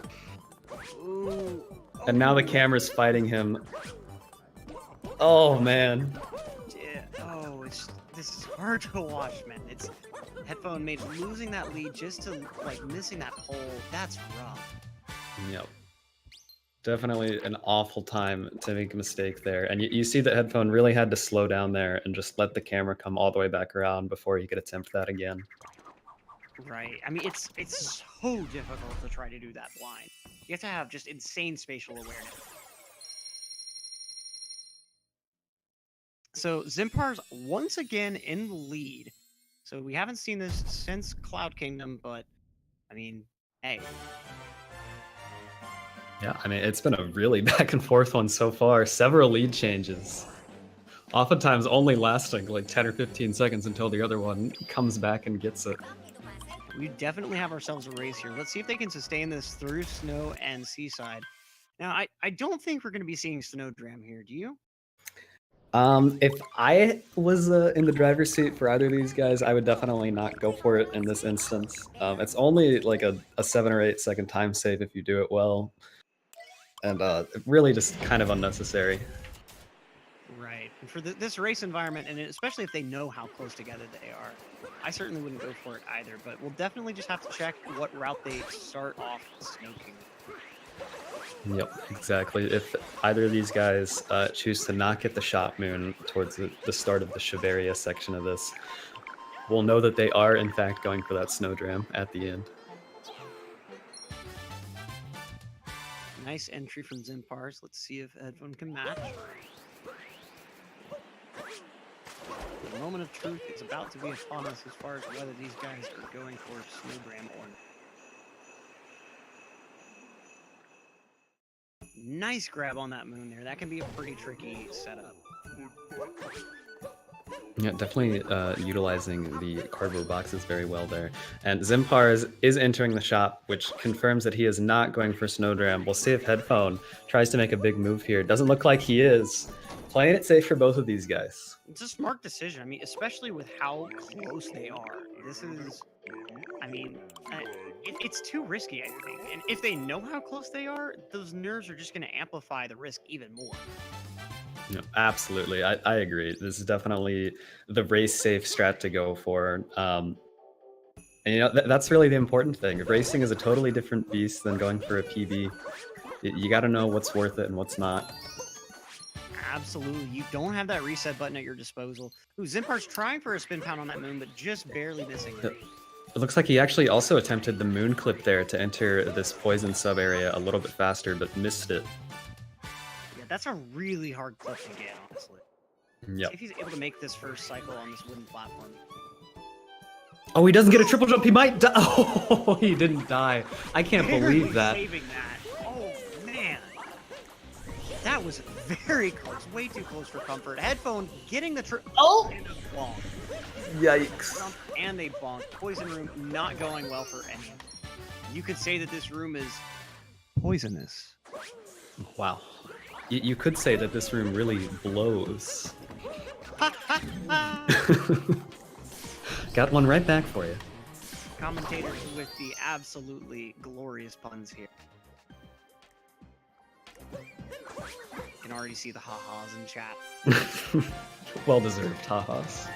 Ooh. And now the camera's fighting him. Oh man. Yeah. Oh, this is hard to watch, man. It's HeadphonedMage losing that lead just to like missing that pole. That's rough. Yep. Definitely an awful time to make a mistake there. And you see that Headphone really had to slow down there and just let the camera come all the way back around before he could attempt that again. Right. I mean, it's so difficult to try to do that blind. You have to have just insane spatial awareness. So Zinpars once again in the lead. So we haven't seen this since Cloud Kingdom, but I mean, hey. Yeah, I mean, it's been a really back and forth one so far. Several lead changes. Oftentimes only lasting like 10 or 15 seconds until the other one comes back and gets it. We definitely have ourselves a race here. Let's see if they can sustain this through Snow and Seaside. Now, I don't think we're going to be seeing Snowdram here. Do you? If I was in the driver's seat for either of these guys, I would definitely not go for it in this instance. It's only like a 7 or 8 second time save if you do it well. And really just kind of unnecessary. Right. And for this race environment, and especially if they know how close together they are, I certainly wouldn't go for it either. But we'll definitely just have to check what route they start off Snow Kingdom. Yep, exactly. If either of these guys choose to not get the shot moon towards the start of the Shiveria section of this, we'll know that they are, in fact, going for that Snowdram at the end. Nice entry from Zinpars. Let's see if Headphone can match. The moment of truth is about to be upon us as far as whether these guys are going for Snowbram or not. Nice grab on that moon there. That can be a pretty tricky setup. Yeah, definitely utilizing the cardboard boxes very well there. And Zinpars is entering the shop, which confirms that he is not going for Snowdram. We'll see if Headphone tries to make a big move here. Doesn't look like he is. Playing it safe for both of these guys. It's a smart decision. I mean, especially with how close they are. This is, I mean, it's too risky, I think. And if they know how close they are, those nerves are just going to amplify the risk even more. No, absolutely. I agree. This is definitely the race safe strat to go for. And you know, that's really the important thing. Racing is a totally different beast than going for a PB. You got to know what's worth it and what's not. Absolutely. You don't have that reset button at your disposal. Ooh, Zinpar's trying for a spin pound on that moon, but just barely missing it. It looks like he actually also attempted the moon clip there to enter this poison sub area a little bit faster, but missed it. Yeah, that's a really hard clip to get, honestly. Yep. See if he's able to make this first cycle on this wooden platform. Oh, he doesn't get a triple jump. He might die. Oh, he didn't die. I can't believe that. Saving that. Oh, man. That was very close. Way too close for comfort. Headphone getting the triple. Oh! And a bonk. Yikes. And they bonk. Poison room not going well for any of them. You could say that this room is poisonous. Wow. You could say that this room really blows. Got one right back for you. Commentators with the absolutely glorious puns here. You can already see the ha-has in chat. Well deserved ha-has.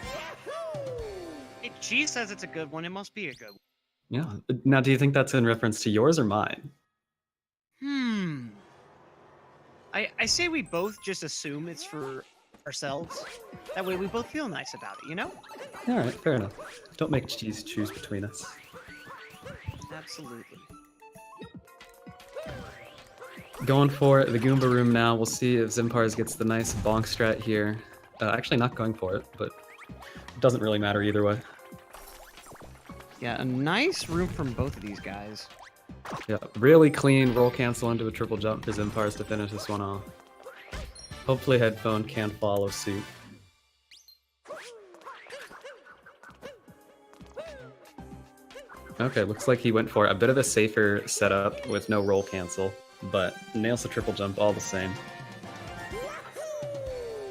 If Cheese says it's a good one, it must be a good one. Yeah. Now, do you think that's in reference to yours or mine? I say we both just assume it's for ourselves. That way we both feel nice about it, you know? All right, fair enough. Don't make Cheese choose between us. Absolutely. Going for the Goomba room now. We'll see if Zinpars gets the nice bonk strat here. Actually not going for it, but it doesn't really matter either way. Yeah, a nice room from both of these guys. Yeah, really clean roll cancel into a triple jump for Zinpars to finish this one off. Hopefully Headphone can follow suit. Okay, looks like he went for a bit of a safer setup with no roll cancel, but nails the triple jump all the same.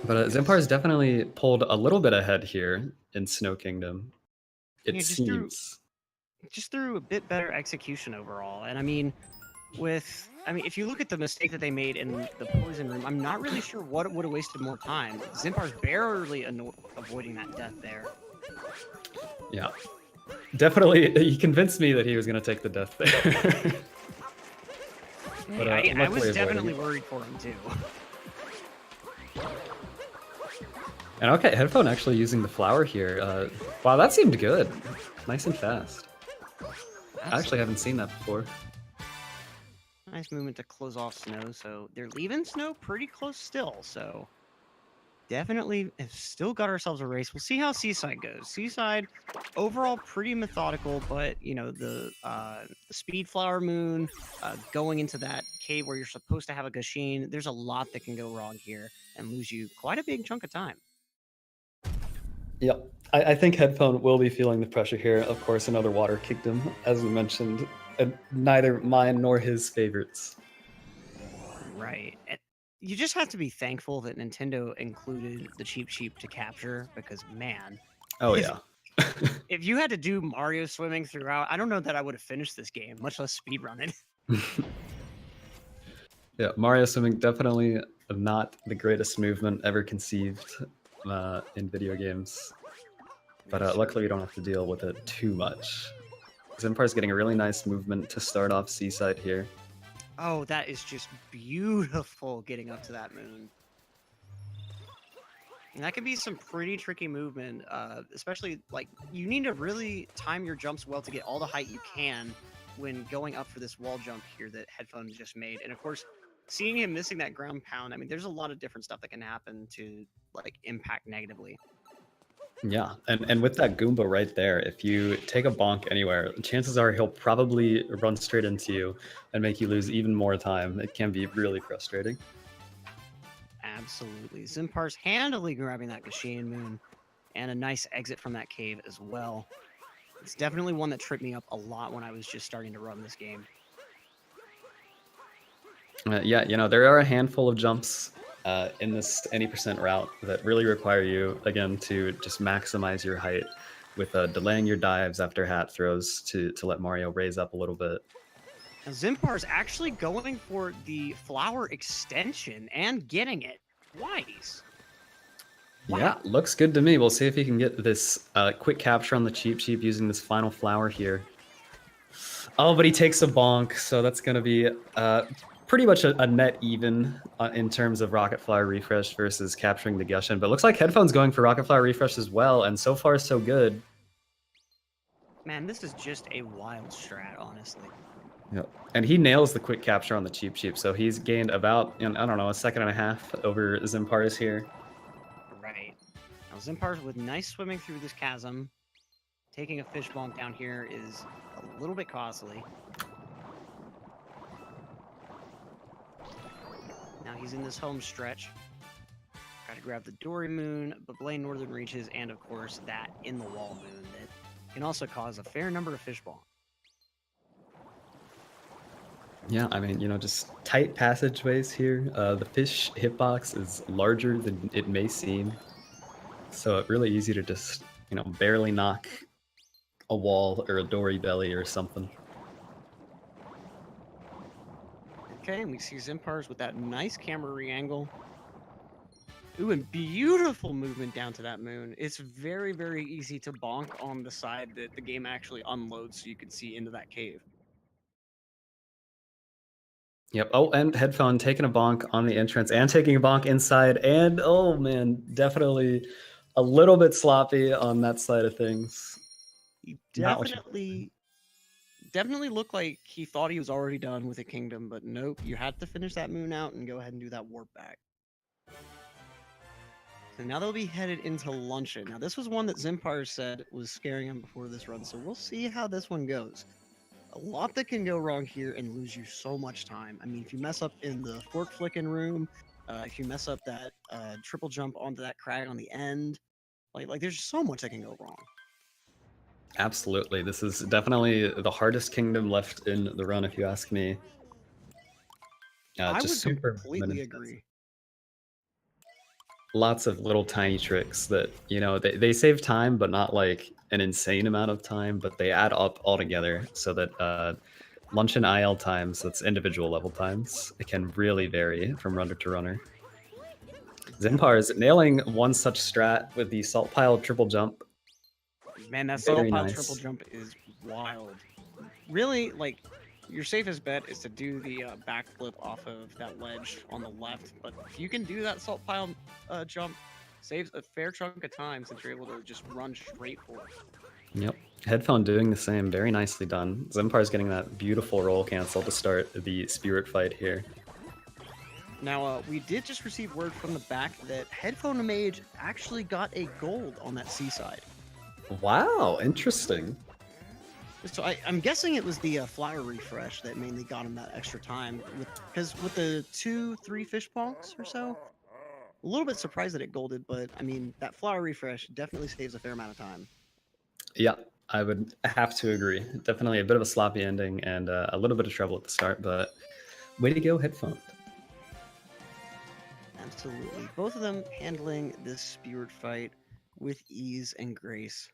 But Zinpars definitely pulled a little bit ahead here in Snow Kingdom. It seems. Just through a bit better execution overall. And I mean, if you look at the mistake that they made in the poison room, I'm not really sure what would have wasted more time. Zinpar's barely avoiding that death there. Yeah. Definitely, he convinced me that he was going to take the death there. But, I was definitely worried for him too. And okay, Headphone actually using the flower here. Wow, that seemed good. Nice and fast. I actually haven't seen that before. Nice movement to close off Snow. So they're leaving Snow pretty close still. So definitely have still got ourselves a race. We'll see how Seaside goes. Seaside overall pretty methodical, but you know, the speed flower moon going into that cave where you're supposed to have a Gashin, there's a lot that can go wrong here and lose you quite a big chunk of time. Yep. I think Headphone will be feeling the pressure here. Of course, another water kingdom, as we mentioned, neither mine nor his favorites. Right. And you just have to be thankful that Nintendo included the Cheep Sheep to capture, because man. Oh yeah. If you had to do Mario swimming throughout, I don't know that I would have finished this game, much less speedrun it. Yeah, Mario swimming definitely not the greatest movement ever conceived in video games. But luckily we don't have to deal with it too much. Zinpar's getting a really nice movement to start off Seaside here. Oh, that is just beautiful getting up to that moon. And that can be some pretty tricky movement, especially like you need to really time your jumps well to get all the height you can when going up for this wall jump here that Headphone just made. And of course, seeing him missing that ground pound, I mean, there's a lot of different stuff that can happen to like impact negatively. Yeah, and with that Goomba right there, if you take a bonk anywhere, chances are he'll probably run straight into you and make you lose even more time. It can be really frustrating. Absolutely. Zinpars handily grabbing that Gashian Moon and a nice exit from that cave as well. It's definitely one that tripped me up a lot when I was just starting to run this game. Yeah, you know, there are a handful of jumps in this any percent route that really require you, again, to just maximize your height with delaying your dives after hat throws to let Mario raise up a little bit. Now, Zinpar's actually going for the flower extension and getting it twice. Wow. Yeah, looks good to me. We'll see if he can get this quick capture on the Cheep using this final flower here. Oh, but he takes a bonk, so that's going to be pretty much a net even in terms of Rocket Flower Refresh versus capturing the Gushin. But it looks like Headphone's going for Rocket Flower Refresh as well, and so far so good. Man, this is just a wild strat, honestly. Yep. And he nails the quick capture on the Cheep, so he's gained about, I don't know, a second and a half over Zinpars here. Right. Now Zinpars with nice swimming through this chasm. Taking a fish bonk down here is a little bit costly. Now he's in this home stretch. Got to grab the Dory Moon, but Blaine Northern reaches, and of course that in the wall moon that can also cause a fair number of fish bonks. Yeah, I mean, you know, just tight passageways here. The fish hitbox is larger than it may seem. So it's really easy to just, you know, barely knock a wall or a dory belly or something. Okay, and we see Zinpars with that nice camera re-angle. Ooh, and beautiful movement down to that moon. It's very, very easy to bonk on the side that the game actually unloads so you can see into that cave. Yep. Oh, and Headphone taking a bonk on the entrance and taking a bonk inside. And, oh, man, definitely a little bit sloppy on that side of things. He definitely looked like he thought he was already done with a kingdom, but nope, you had to finish that moon out and go ahead and do that warp back. So now they'll be headed into Luncheon. Now this was one that Zinpars said was scaring him before this run, so we'll see how this one goes. A lot that can go wrong here and lose you so much time. I mean, if you mess up in the fork flicking room, if you mess up that triple jump onto that crag on the end, like there's so much that can go wrong. Absolutely. This is definitely the hardest kingdom left in the run, if you ask me. I just would super completely agree. Lots of little tiny tricks that, you know, they save time, but not like an insane amount of time, but they add up all together so that Luncheon IL times, that's individual level times, it can really vary from runner to runner. Zinpars nailing one such strat with the salt pile triple jump. Man, that salt Very pile nice. triple jump is wild. Really, like, your safest bet is to do the backflip off of that ledge on the left. But if you can do that salt pile jump, saves a fair chunk of time since you're able to just run straight for it. Yep. Headphone doing the same. Very nicely done. Zinpar's getting that beautiful roll cancel to start the spirit fight here. Now, we did just receive word from the back that HeadphonedMage actually got a gold on that seaside. Wow, interesting. So I'm guessing it was the flower refresh that mainly got him that extra time. Because with the 2-3 fish bonks or so, a little bit surprised that it golded, but I mean, that flower refresh definitely saves a fair amount of time. Yeah, I would have to agree. Definitely a bit of a sloppy ending and a little bit of trouble at the start, but way to go, Headphone. Absolutely. Both of them handling this spirit fight with ease and grace.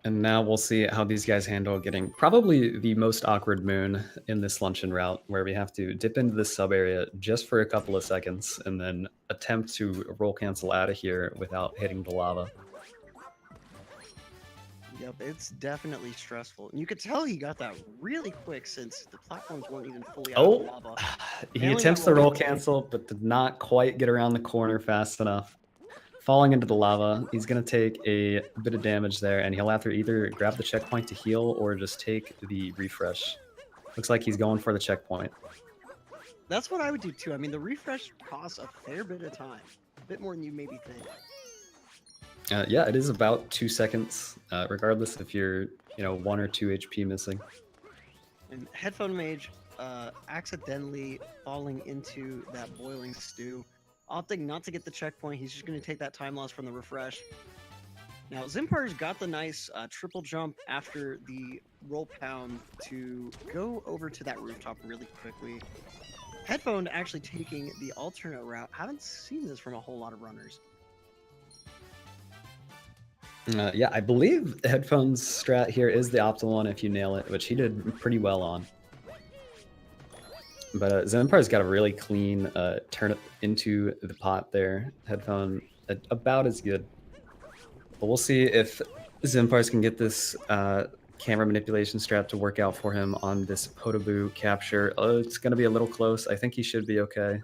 And now we'll see how these guys handle getting probably the most awkward moon in this Luncheon route, where we have to dip into this sub area just for a couple of seconds and then attempt to roll cancel out of here without hitting the lava. Yep, it's definitely stressful. And you could tell he got that really quick since the platforms weren't even fully out of the lava. He attempts the roll cancel, but did not quite get around the corner fast enough. falling into the lava. He's going to take a bit of damage there, and he'll have to either grab the checkpoint to heal or just take the refresh. Looks like he's going for the checkpoint. That's what I would do too. I mean, the refresh costs a fair bit of time, a bit more than you maybe think. Yeah, it is about 2 seconds, regardless if you're, 1 or 2 HP missing. And HeadphonedMage accidentally falling into that boiling stew, opting not to get the checkpoint. He's just going to take that time loss from the refresh. Now, Zinpars got the nice triple jump after the roll pound to go over to that rooftop really quickly. Headphone actually taking the alternate route. Haven't seen this from a whole lot of runners. Yeah, I believe Headphone's strat here is the optimal one if you nail it, which he did pretty well on. But Zinpar's got a really clean turn it into the pot there. Headphone about as good. But we'll see if Zinpars can get this camera manipulation strat to work out for him on this Potaboo capture. Oh, it's going to be a little close. I think he should be okay.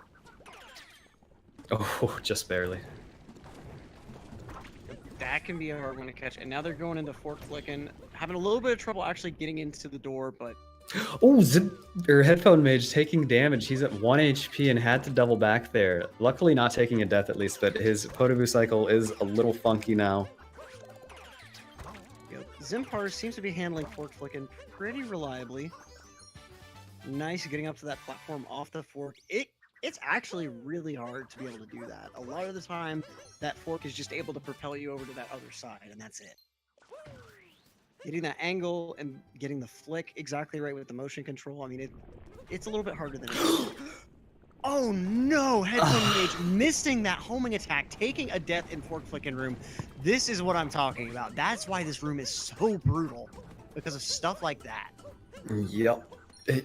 Oh, just barely. That can be a hard one to catch. And now they're going into fork flicking, having a little bit of trouble actually getting into the door, but... Oh, HeadphonedMage taking damage. He's at 1 HP and had to double back there. Luckily not taking a death at least, but his Potaboo cycle is a little funky now. Zinpars seems to be handling fork flicking pretty reliably. Nice getting up to that platform off the fork. It's actually really hard to be able to do that. A lot of the time, that fork is just able to propel you over to that other side, and that's it. Getting that angle and getting the flick exactly right with the motion control, I mean, it's a little bit harder than it is. Oh no! HeadphonedMage missing that homing attack, taking a death in fork flicking room. This is what I'm talking about. That's why this room is so brutal, because of stuff like that. Yep.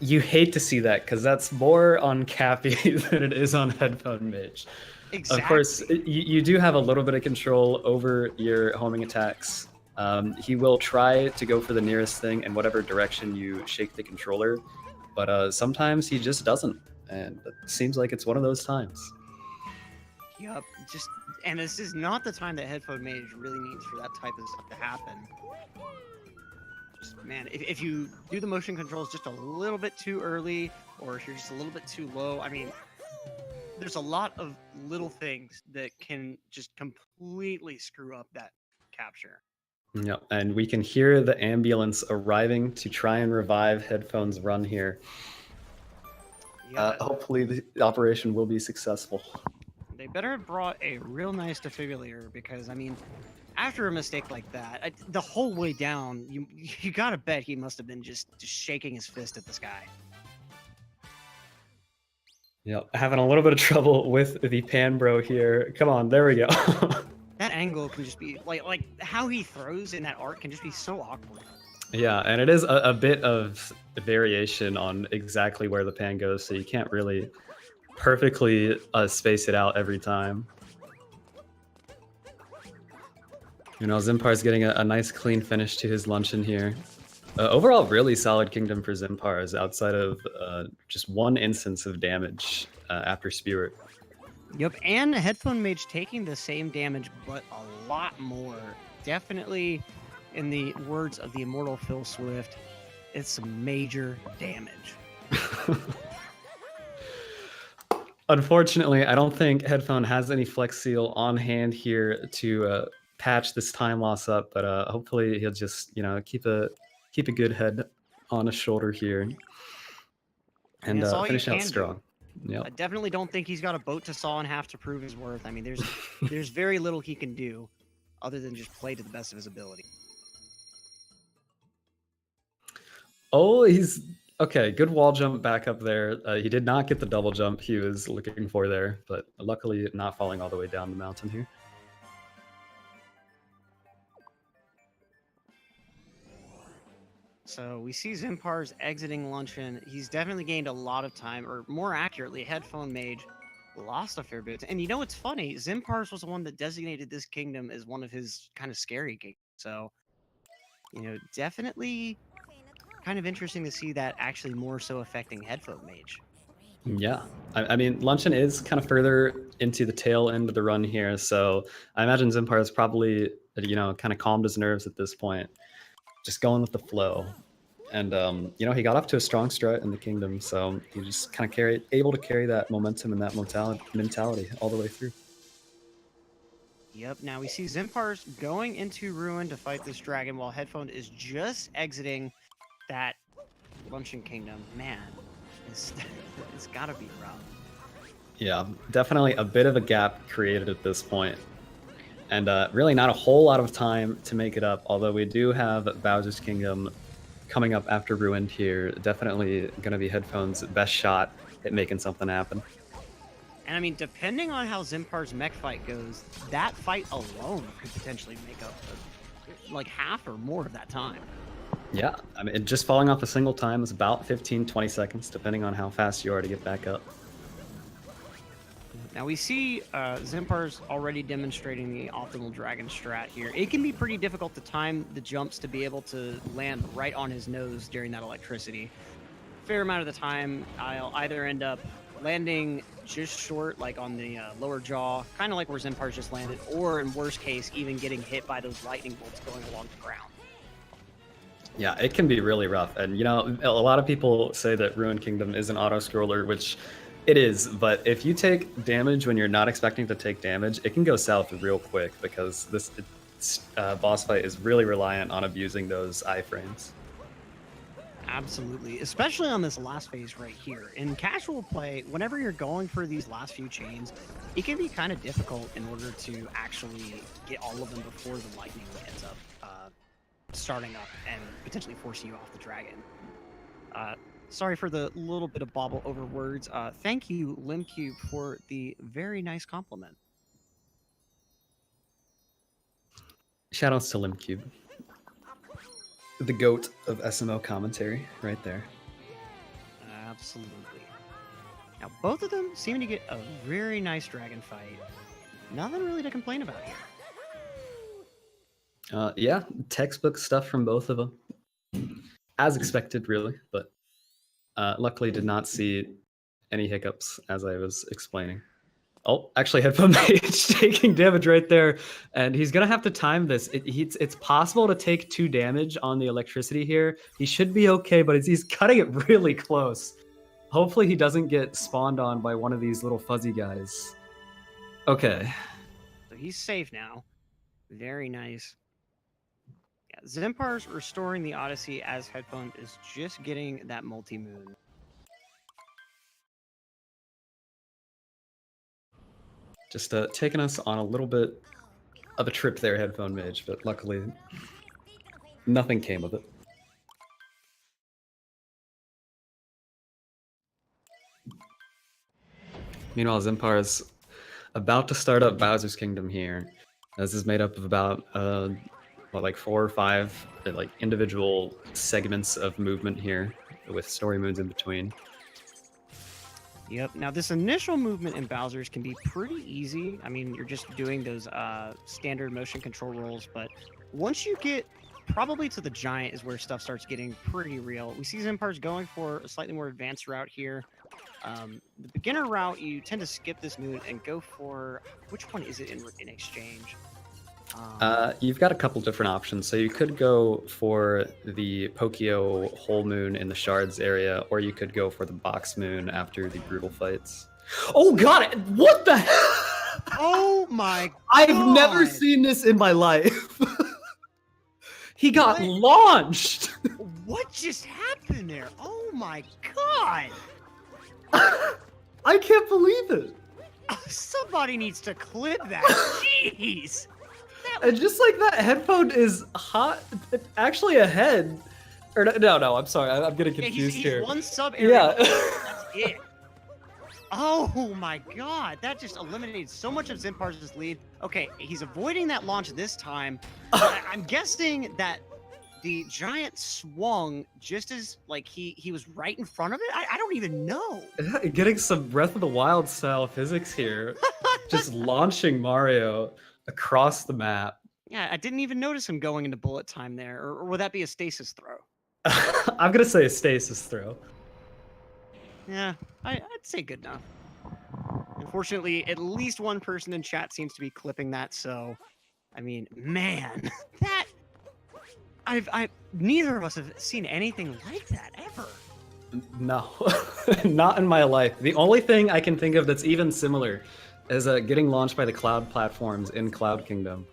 You hate to see that, because that's more on Cappy than it is on HeadphonedMage. Exactly. Of course, you do have a little bit of control over your homing attacks. He will try to go for the nearest thing in whatever direction you shake the controller, but sometimes he just doesn't, and it seems like it's one of those times. Yup, and this is not the time that HeadphonedMage really needs for that type of stuff to happen. Man, if you do the motion controls just a little bit too early, or if you're just a little bit too low, I mean, there's a lot of little things that can just completely screw up that capture. Yeah, and we can hear the ambulance arriving to try and revive Headphone's run here. Yeah, hopefully the operation will be successful. They better have brought a real nice defibrillator, because, I mean, after a mistake like that, the whole way down, you gotta bet he must have been just shaking his fist at the sky. Yeah, having a little bit of trouble with the pan bro here. Come on, there we go. That angle can just be like how he throws in that arc can just be so awkward. Yeah, and it is a bit of variation on exactly where the pan goes, so you can't really perfectly space it out every time. Zinpar's getting a nice clean finish to his luncheon here. Overall, really solid kingdom for Zinpars outside of just one instance of damage after Spewer. Yep, and HeadphonedMage taking the same damage, but a lot more. Definitely, in the words of the immortal Phil Swift, it's some major damage. Unfortunately, I don't think Headphone has any Flex Seal on hand here to patch this time loss up, but hopefully he'll just keep a good head on his shoulder here and finish out strong. Yep. I definitely don't think he's got a boat to saw in half to prove his worth. I mean, there's very little he can do other than just play to the best of his ability. Oh, he's okay. Good wall jump back up there. He did not get the double jump he was looking for there, but luckily not falling all the way down the mountain here. So we see Zinpars exiting luncheon. He's definitely gained a lot of time, or more accurately, HeadphonedMage lost a fair bit. And it's funny, Zinpars was the one that designated this kingdom as one of his kind of scary kingdoms. So, definitely kind of interesting to see that actually more so affecting HeadphonedMage. Yeah, I mean, Luncheon is kind of further into the tail end of the run here, so I imagine Zinpars is probably, kind of calmed his nerves at this point, just going with the flow. And he got off to a strong start in the kingdom, so he just kind of able to carry that momentum and that mentality all the way through. Yep, now we see Zinpars going into Ruin to fight this dragon while Headphone is just exiting that Luncheon Kingdom. Man, it's gotta be rough. Yeah, definitely a bit of a gap created at this point. And really not a whole lot of time to make it up, although we do have Bowser's Kingdom coming up after Ruined here. Definitely going to be Headphone's best shot at making something happen. And I mean, depending on how Zinpar's mech fight goes, that fight alone could potentially make up like half or more of that time. Yeah, I mean, just falling off a single time is about 15-20 seconds, depending on how fast you are to get back up. Now we see Zinpar's already demonstrating the optimal dragon strat here. It can be pretty difficult to time the jumps to be able to land right on his nose during that electricity. Fair amount of the time, I'll either end up landing just short, like on the lower jaw, kind of like where Zinpar's just landed, or in worst case, even getting hit by those lightning bolts going along the ground. Yeah, it can be really rough. And, a lot of people say that Ruined Kingdom is an auto-scroller, which it is, but if you take damage when you're not expecting to take damage, it can go south real quick because this boss fight is really reliant on abusing those iframes. Absolutely, especially on this last phase right here. In casual play, whenever you're going for these last few chains, it can be kind of difficult in order to actually get all of them before the lightning ends up starting up and potentially forcing you off the dragon. Sorry for the little bit of bobble over words. Thank you, Limcube, for the very nice compliment. Shoutouts to Limcube. The GOAT of SMO commentary right there. Absolutely. Now, both of them seem to get a very nice dragon fight. Nothing really to complain about here. Yeah, textbook stuff from both of them. As expected, really, but luckily did not see any hiccups as I was explaining. Oh, actually, HeadphonedMage taking damage right there, and he's gonna have to time this. It's possible to take 2 damage on the electricity here. He should be okay, but he's cutting it really close. Hopefully, he doesn't get spawned on by one of these little fuzzy guys. Okay. So he's safe now. Very nice. Yeah, Zinpar's restoring the Odyssey as Headphone is just getting that multi-moon. Just taking us on a little bit of a trip there, HeadphonedMage, but luckily nothing came of it. Meanwhile, Zinpar is about to start up Bowser's Kingdom here. This is made up of about, 4 or 5 individual segments of movement here with story moons in between. Yep. Now, this initial movement in Bowser's can be pretty easy. I mean, you're just doing those standard motion control rolls, but once you get probably to the giant is where stuff starts getting pretty real. We see Zinpar's going for a slightly more advanced route here. The beginner route, you tend to skip this moon and go for... Which one is it in exchange? You've got a couple different options. So you could go for the Pokio whole moon in the shards area, or you could go for the box moon after the brutal fights. Oh god, what the hell? Oh my god! I've never seen this in my life. He got launched. What just happened there? Oh my god! I can't believe it. Somebody needs to clip that. Jeez. And just like that, Headphone is hot, actually ahead. Or no, I'm sorry, I'm getting confused he's here. One sub area. Yeah. That's it. Oh my god, that just eliminated so much of Zinpars' lead. Okay, he's avoiding that launch this time. I'm guessing that the giant swung just as he was right in front of it. I don't even know. Getting some Breath of the Wild style physics here. Just launching Mario across the map. Yeah, I didn't even notice him going into bullet time there. Or would that be a stasis throw? I'm gonna say a stasis throw. Yeah, I'd say good enough. Unfortunately, at least one person in chat seems to be clipping that, so I mean, man, that neither of us have seen anything like that ever. No, not in my life. The only thing I can think of that's even similar is getting launched by the cloud platforms in Cloud Kingdom,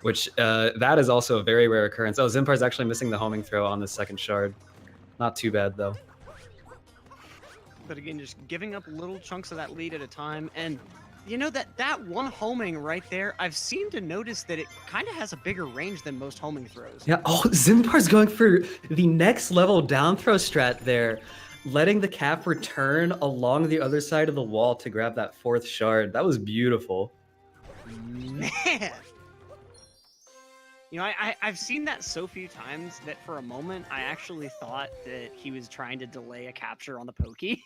which that is also a very rare occurrence. Oh, Zinpar's actually missing the homing throw on the second shard. Not too bad, though. But again, just giving up little chunks of that lead at a time. And you know, that one homing right there, I've seemed to notice that it kind of has a bigger range than most homing throws. Yeah, oh, Zinpar's going for the next level down throw strat there, letting the cap return along the other side of the wall to grab that fourth shard. That was beautiful. Man! You know, I've seen that so few times that for a moment, I actually thought that he was trying to delay a capture on the pokey.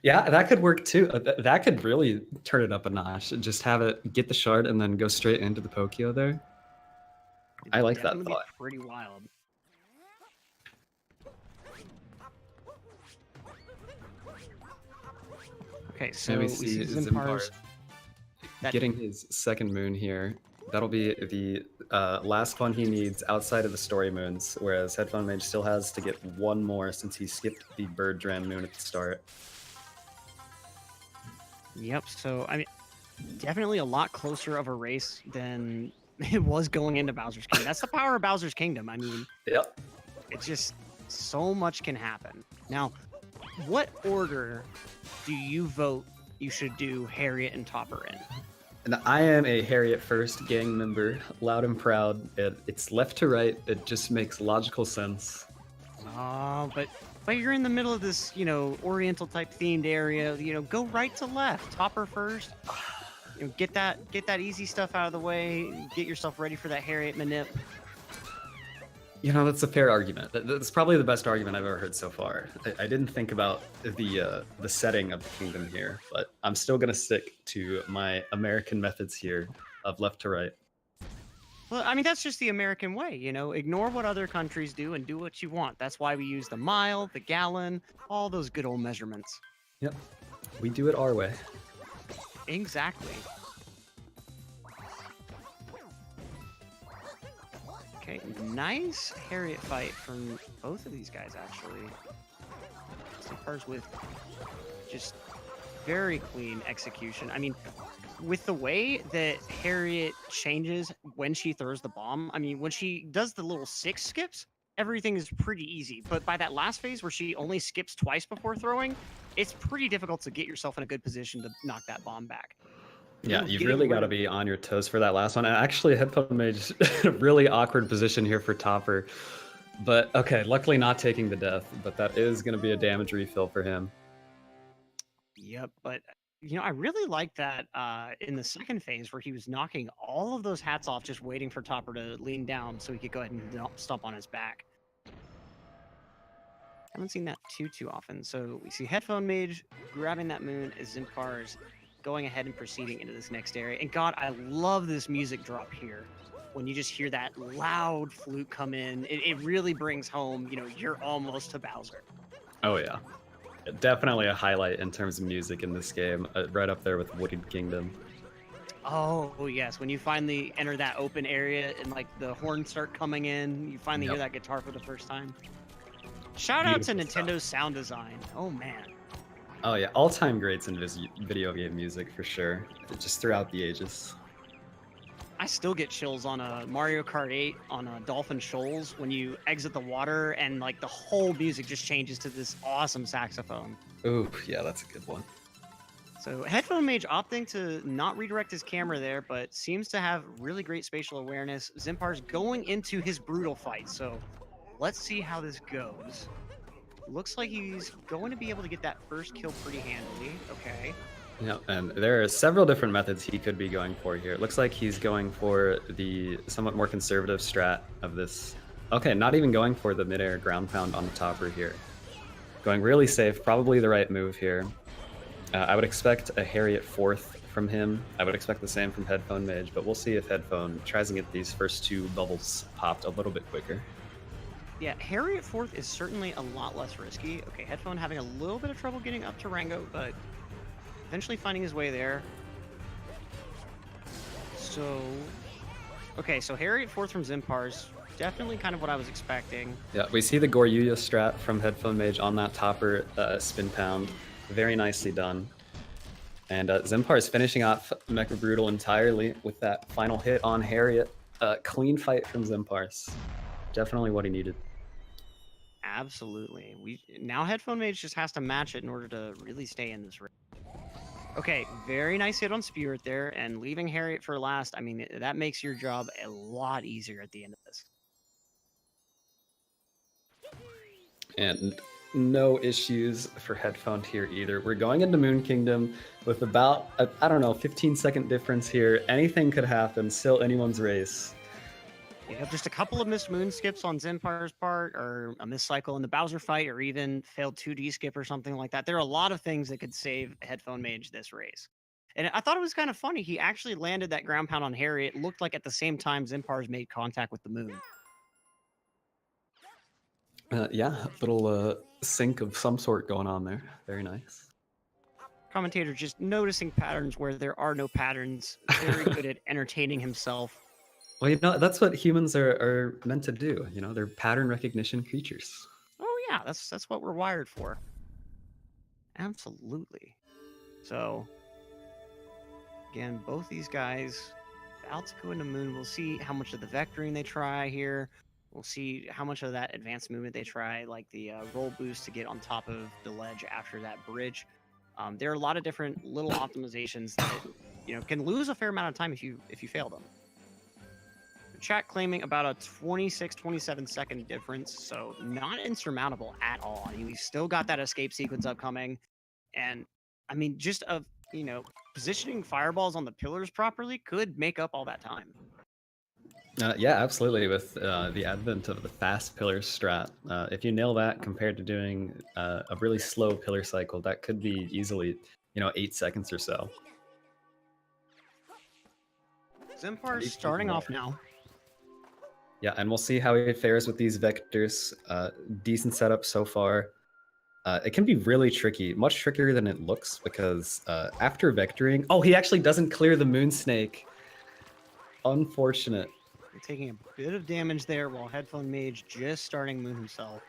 Yeah, that could work too. That could really turn it up a notch. Just have it get the shard and then go straight into the Pokio there. I like that thought. Pretty wild. Okay, so we see Zinpars getting his second moon here. That'll be the last one he needs outside of the story moons, whereas HeadphonedMage still has to get one more since he skipped the Bird Dram moon at the start. Yep, so I mean, definitely a lot closer of a race than it was going into Bowser's Kingdom. That's the power of Bowser's Kingdom. I mean, yep. It's just so much can happen. Now, what order do you vote you should do Harriet and Topper in? And I am a Harriet first gang member, loud and proud. It's left to right. It just makes logical sense. But you're in the middle of this, you know, Oriental type themed area. You know, go right to left. Topper first. You know, get that easy stuff out of the way. Get yourself ready for that Harriet manip. You know, that's a fair argument. That's probably the best argument I've ever heard so far. I didn't think about the setting of the kingdom here, but I'm still gonna stick to my American methods here of left to right. Well, I mean, that's just the American way, you know, ignore what other countries do and do what you want. That's why we use the mile, the gallon, all those good old measurements. Yep, we do it our way. Exactly. Okay, nice Harriet fight from both of these guys, actually. Zinpars with just very clean execution. I mean, with the way that Harriet changes when she throws the bomb, I mean, when she does the little 6 skips, everything is pretty easy. But by that last phase where she only skips twice before throwing, it's pretty difficult to get yourself in a good position to knock that bomb back. Yeah, you've really got to be on your toes for that last one. And actually, HeadphonedMage in a really awkward position here for Topper. But okay, luckily not taking the death, but that is going to be a damage refill for him. Yep, but you know, I really like that in the second phase where he was knocking all of those hats off, just waiting for Topper to lean down so he could go ahead and stomp on his back. Haven't seen that too often. So we see HeadphonedMage grabbing that moon as Zinpars going ahead and proceeding into this next area. And God, I love this music drop here. When you just hear that loud flute come in, it really brings home, you know, you're almost to Bowser. Oh yeah. Definitely a highlight in terms of music in this game, right up there with Wooded Kingdom. Oh yes, when you finally enter that open area and like the horns start coming in, you finally hear that guitar for the first time. Shout out to Nintendo's sound design. Oh man. Oh yeah, all-time greats in video game music for sure, just throughout the ages. I still get chills on a Mario Kart 8 on a Dolphin Shoals when you exit the water and like the whole music just changes to this awesome saxophone. Ooh, yeah, that's a good one. So HeadphonedMage opting to not redirect his camera there, but seems to have really great spatial awareness. Zinpars going into his brutal fight, so let's see how this goes. Looks like he's going to be able to get that first kill pretty handily. Okay. Yeah, and there are several different methods he could be going for here. It looks like he's going for the somewhat more conservative strat of this. Okay, not even going for the midair ground pound on the Topper here. Going really safe, probably the right move here. I would expect a Harriet fourth from him. I would expect the same from HeadphonedMage, but we'll see if Headphone tries to get these first 2 bubbles popped a little bit quicker. Yeah, Harry at 4th is certainly a lot less risky. Okay, Headphone having a little bit of trouble getting up to Rango, but eventually finding his way there. So, okay, so Harry at 4th from Zinpars, definitely kind of what I was expecting. Yeah, we see the Goryuya strat from HeadphonedMage on that topper spin pound. Very nicely done. And Zinpars finishing off Mecha Brutal entirely with that final hit on Harriet. Clean fight from Zinpars. Definitely what he needed. Absolutely. Now HeadphonedMage just has to match it in order to really stay in this race. Okay, very nice hit on Spirit there, and leaving Harriet for last. I mean, that makes your job a lot easier at the end of this. And no issues for Headphoned here either. We're going into Moon Kingdom with about, I don't know, 15-second difference here. Anything could happen, still anyone's race. You have just a couple of missed moon skips on Zinpar's part, or a missed cycle in the Bowser fight, or even failed 2D skip or something like that. There are a lot of things that could save HeadphonedMage this race. And I thought it was kind of funny. He actually landed that ground pound on Harry. It looked like at the same time Zinpar's made contact with the moon. Yeah, a little sync of some sort going on there. Very nice. Commentator just noticing patterns where there are no patterns. Very good at entertaining himself. Well, you know, that's what humans are meant to do. You know, they're pattern recognition creatures. Oh yeah, that's what we're wired for. Absolutely. So again, both these guys about to go into Moon. We'll see how much of the vectoring they try here. We'll see how much of that advanced movement they try, like the roll boost to get on top of the ledge after that bridge. There are a lot of different little optimizations that can lose a fair amount of time if you fail them. Chat claiming about a 26-27 second difference, so not insurmountable at all. I mean, we've still got that escape sequence upcoming, and I mean, just positioning fireballs on the pillars properly could make up all that time. Yeah, absolutely. With the advent of the fast pillar strat, if you nail that compared to doing a really slow pillar cycle, that could be easily 8 seconds or so. Zinpar's starting off now. Yeah, and we'll see how he fares with these vectors. Decent setup so far. It can be really tricky, much trickier than it looks, because after vectoring... Oh, he actually doesn't clear the Moon Snake. Unfortunate. You're taking a bit of damage there while HeadphonedMage just starting Moon himself.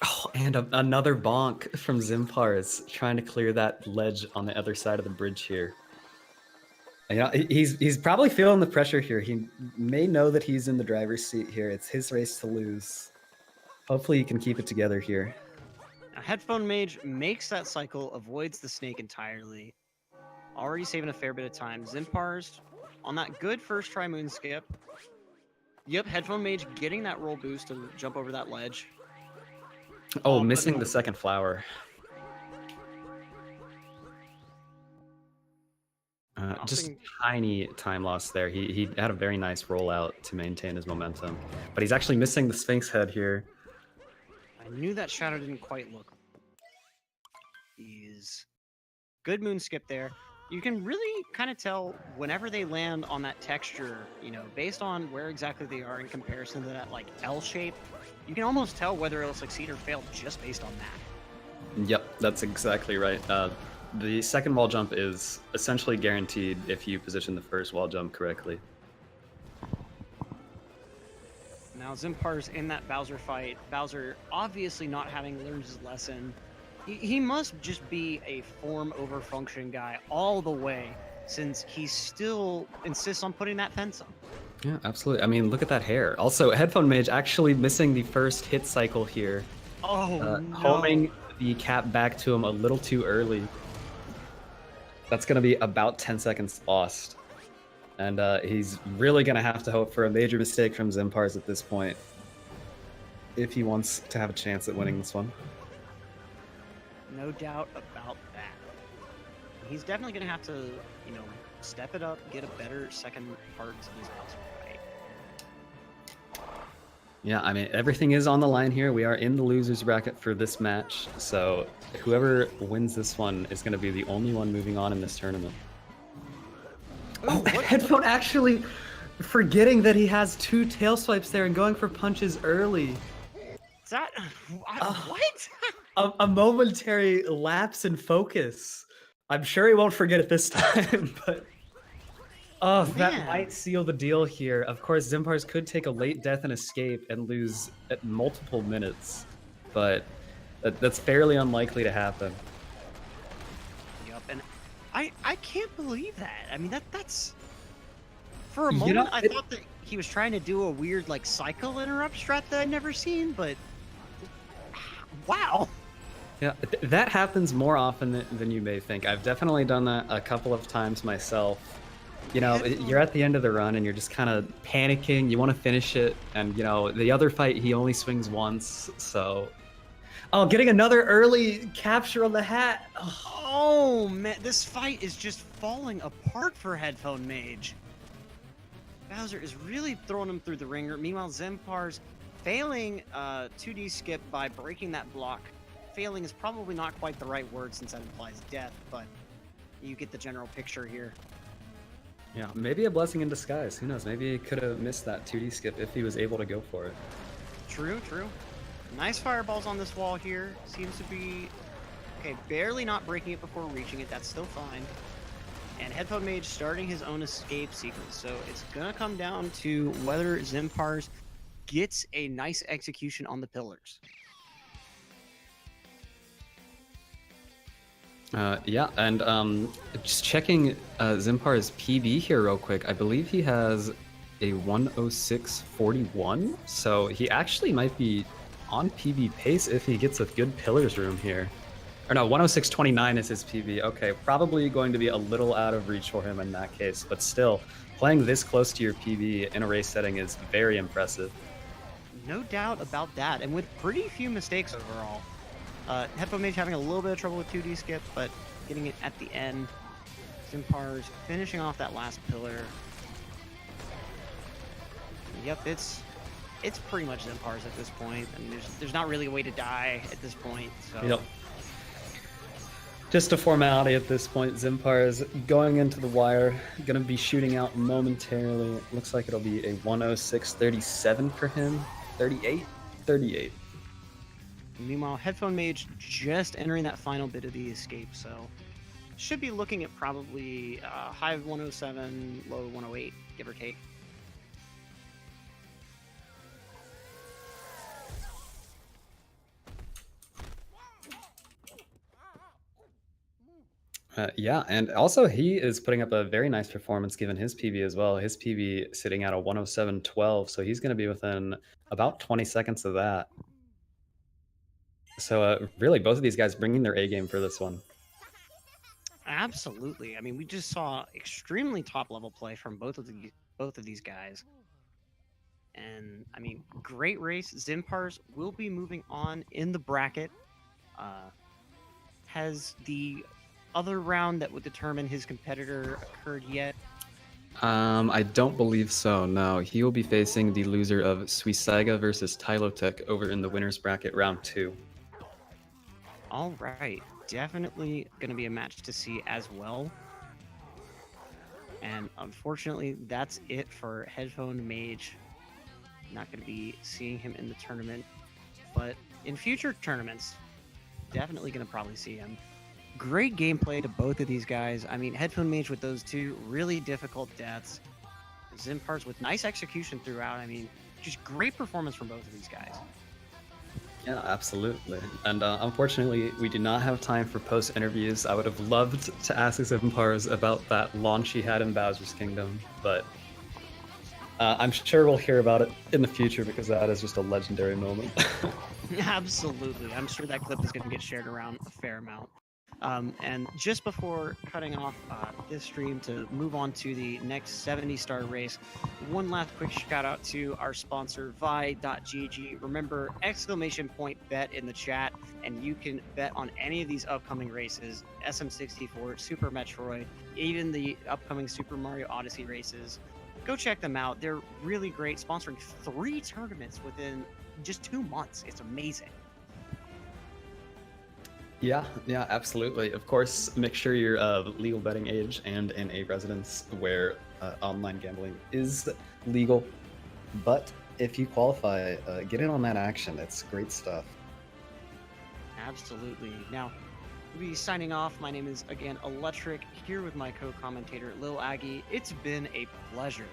Oh, and another bonk from Zinpars trying to clear that ledge on the other side of the bridge here. He's probably feeling the pressure here. He may know that he's in the driver's seat here. It's his race to lose. Hopefully he can keep it together here. Now, HeadphonedMage makes that cycle, avoids the snake entirely. Already saving a fair bit of time. Zinpars on that good first try moon skip. Yep, HeadphonedMage getting that roll boost to jump over that ledge. Oh, missing the second flower. Just tiny time loss there. He had a very nice rollout to maintain his momentum, but he's actually missing the Sphinx head here. I knew that shadow didn't quite look. He's good moon skip there. You can really kind of tell whenever they land on that texture, based on where exactly they are in comparison to that like L shape, you can almost tell whether it'll succeed or fail just based on that. Yep, that's exactly right. The second wall jump is essentially guaranteed if you position the first wall jump correctly. Now Zinpar's in that Bowser fight. Bowser obviously not having learned his lesson. He must just be a form over function guy all the way, since he still insists on putting that fence up. Yeah, absolutely. I mean, look at that hair. Also, HeadphonedMage actually missing the first hit cycle here. Oh, no. Homing the cap back to him a little too early. That's going to be about 10 seconds lost. And he's really going to have to hope for a major mistake from Zinpars at this point if he wants to have a chance at winning this one. No doubt about that. He's definitely going to have to, step it up, get a better second part to his Bowser fight. Yeah, I mean, everything is on the line here. We are in the loser's bracket for this match, so whoever wins this one is going to be the only one moving on in this tournament. Oh, Headphone actually forgetting that he has 2 tail swipes there and going for punches early. Is that what? A momentary lapse in focus. I'm sure he won't forget it this time, but that Man. might seal the deal here. Of course, Zinpars could take a late death and escape and lose at multiple minutes, but that's fairly unlikely to happen. Yup, and I can't believe that. I mean that's for a You moment know, I thought that he was trying to do a weird like cycle interrupt strat that I'd never seen, but wow. Yeah, that happens more often than you may think. I've definitely done that a couple of times myself. You know, you're at the end of the run and you're just kind of panicking. You want to finish it, and you know the other fight he only swings once. So, getting another early capture on the hat. Oh man, this fight is just falling apart for HeadphonedMage. Bowser is really throwing him through the ringer. Meanwhile, Zinpars failing 2D skip by breaking that block. Failing is probably not quite the right word since that implies death, but you get the general picture here. Yeah, maybe a blessing in disguise. Who knows? Maybe he could have missed that 2D skip if he was able to go for it. True. Nice fireballs on this wall here. Seems to be okay, barely not breaking it before reaching it. That's still fine. And HeadphonedMage starting his own escape sequence. So it's gonna come down to whether Zinpars gets a nice execution on the pillars. Yeah, and just checking Zinpar's PB here real quick. I believe he has a 106.41, so he actually might be on PB pace if he gets a good pillars room here. Or no, 106.29 is his PB. Okay, probably going to be a little out of reach for him in that case, but still, playing this close to your PB in a race setting is very impressive. No doubt about that, and with pretty few mistakes overall. HeadphonedMage having a little bit of trouble with 2D skip, but getting it at the end. Zinpars finishing off that last pillar. Yep, it's pretty much Zinpars at this point. I mean, there's not really a way to die at this point. So. Yep. Just a formality at this point. Zinpars going into the wire, going to be shooting out momentarily. It looks like it'll be a 106.37 for him. 38. Meanwhile, HeadphonedMage just entering that final bit of the escape, so should be looking at probably high 107, low 108, give or take. Yeah, and also he is putting up a very nice performance given his PB as well. His PB sitting at a 107.12, so he's going to be within about 20 seconds of that. So really, both of these guys bringing their A game for this one. Absolutely. I mean, we just saw extremely top level play from both of these guys. And I mean, great race. Zinpars will be moving on in the bracket. Has the other round that would determine his competitor occurred yet? I don't believe so, no. He will be facing the loser of Suisaga versus Tylotech over in the winner's bracket round 2. All right. Definitely going to be a match to see as well. And unfortunately, that's it for HeadphonedMage. Not going to be seeing him in the tournament, but in future tournaments, definitely going to probably see him. Great gameplay to both of these guys. I mean, HeadphonedMage with those 2 really difficult deaths. Zinpars with nice execution throughout. I mean, just great performance from both of these guys. Yeah, absolutely. And unfortunately, we do not have time for post interviews. I would have loved to ask Zinpars about that launch he had in Bowser's Kingdom, but I'm sure we'll hear about it in the future because that is just a legendary moment. Absolutely. I'm sure that clip is going to get shared around a fair amount. And just before cutting off this stream to move on to the next 70-star race, one last quick shout out to our sponsor, Vi.gg. Remember, !bet in the chat, and you can bet on any of these upcoming races, SM64, Super Metroid, even the upcoming Super Mario Odyssey races. Go check them out. They're really great, sponsoring 3 tournaments within just 2 months. It's amazing. Yeah, absolutely. Of course, make sure you're of legal betting age and in a residence where online gambling is legal, but if you qualify, get in on that action. It's great stuff. Absolutely. Now, we'll be signing off. My name is, again, Electric, here with my co-commentator, Lil Aggie. It's been a pleasure.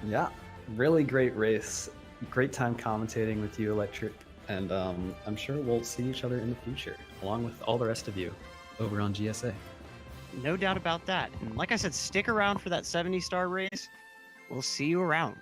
Yeah, really great race. Great time commentating with you, Electric. And I'm sure we'll see each other in the future, along with all the rest of you over on GSA. No doubt about that. And like I said, stick around for that 70-star race. We'll see you around.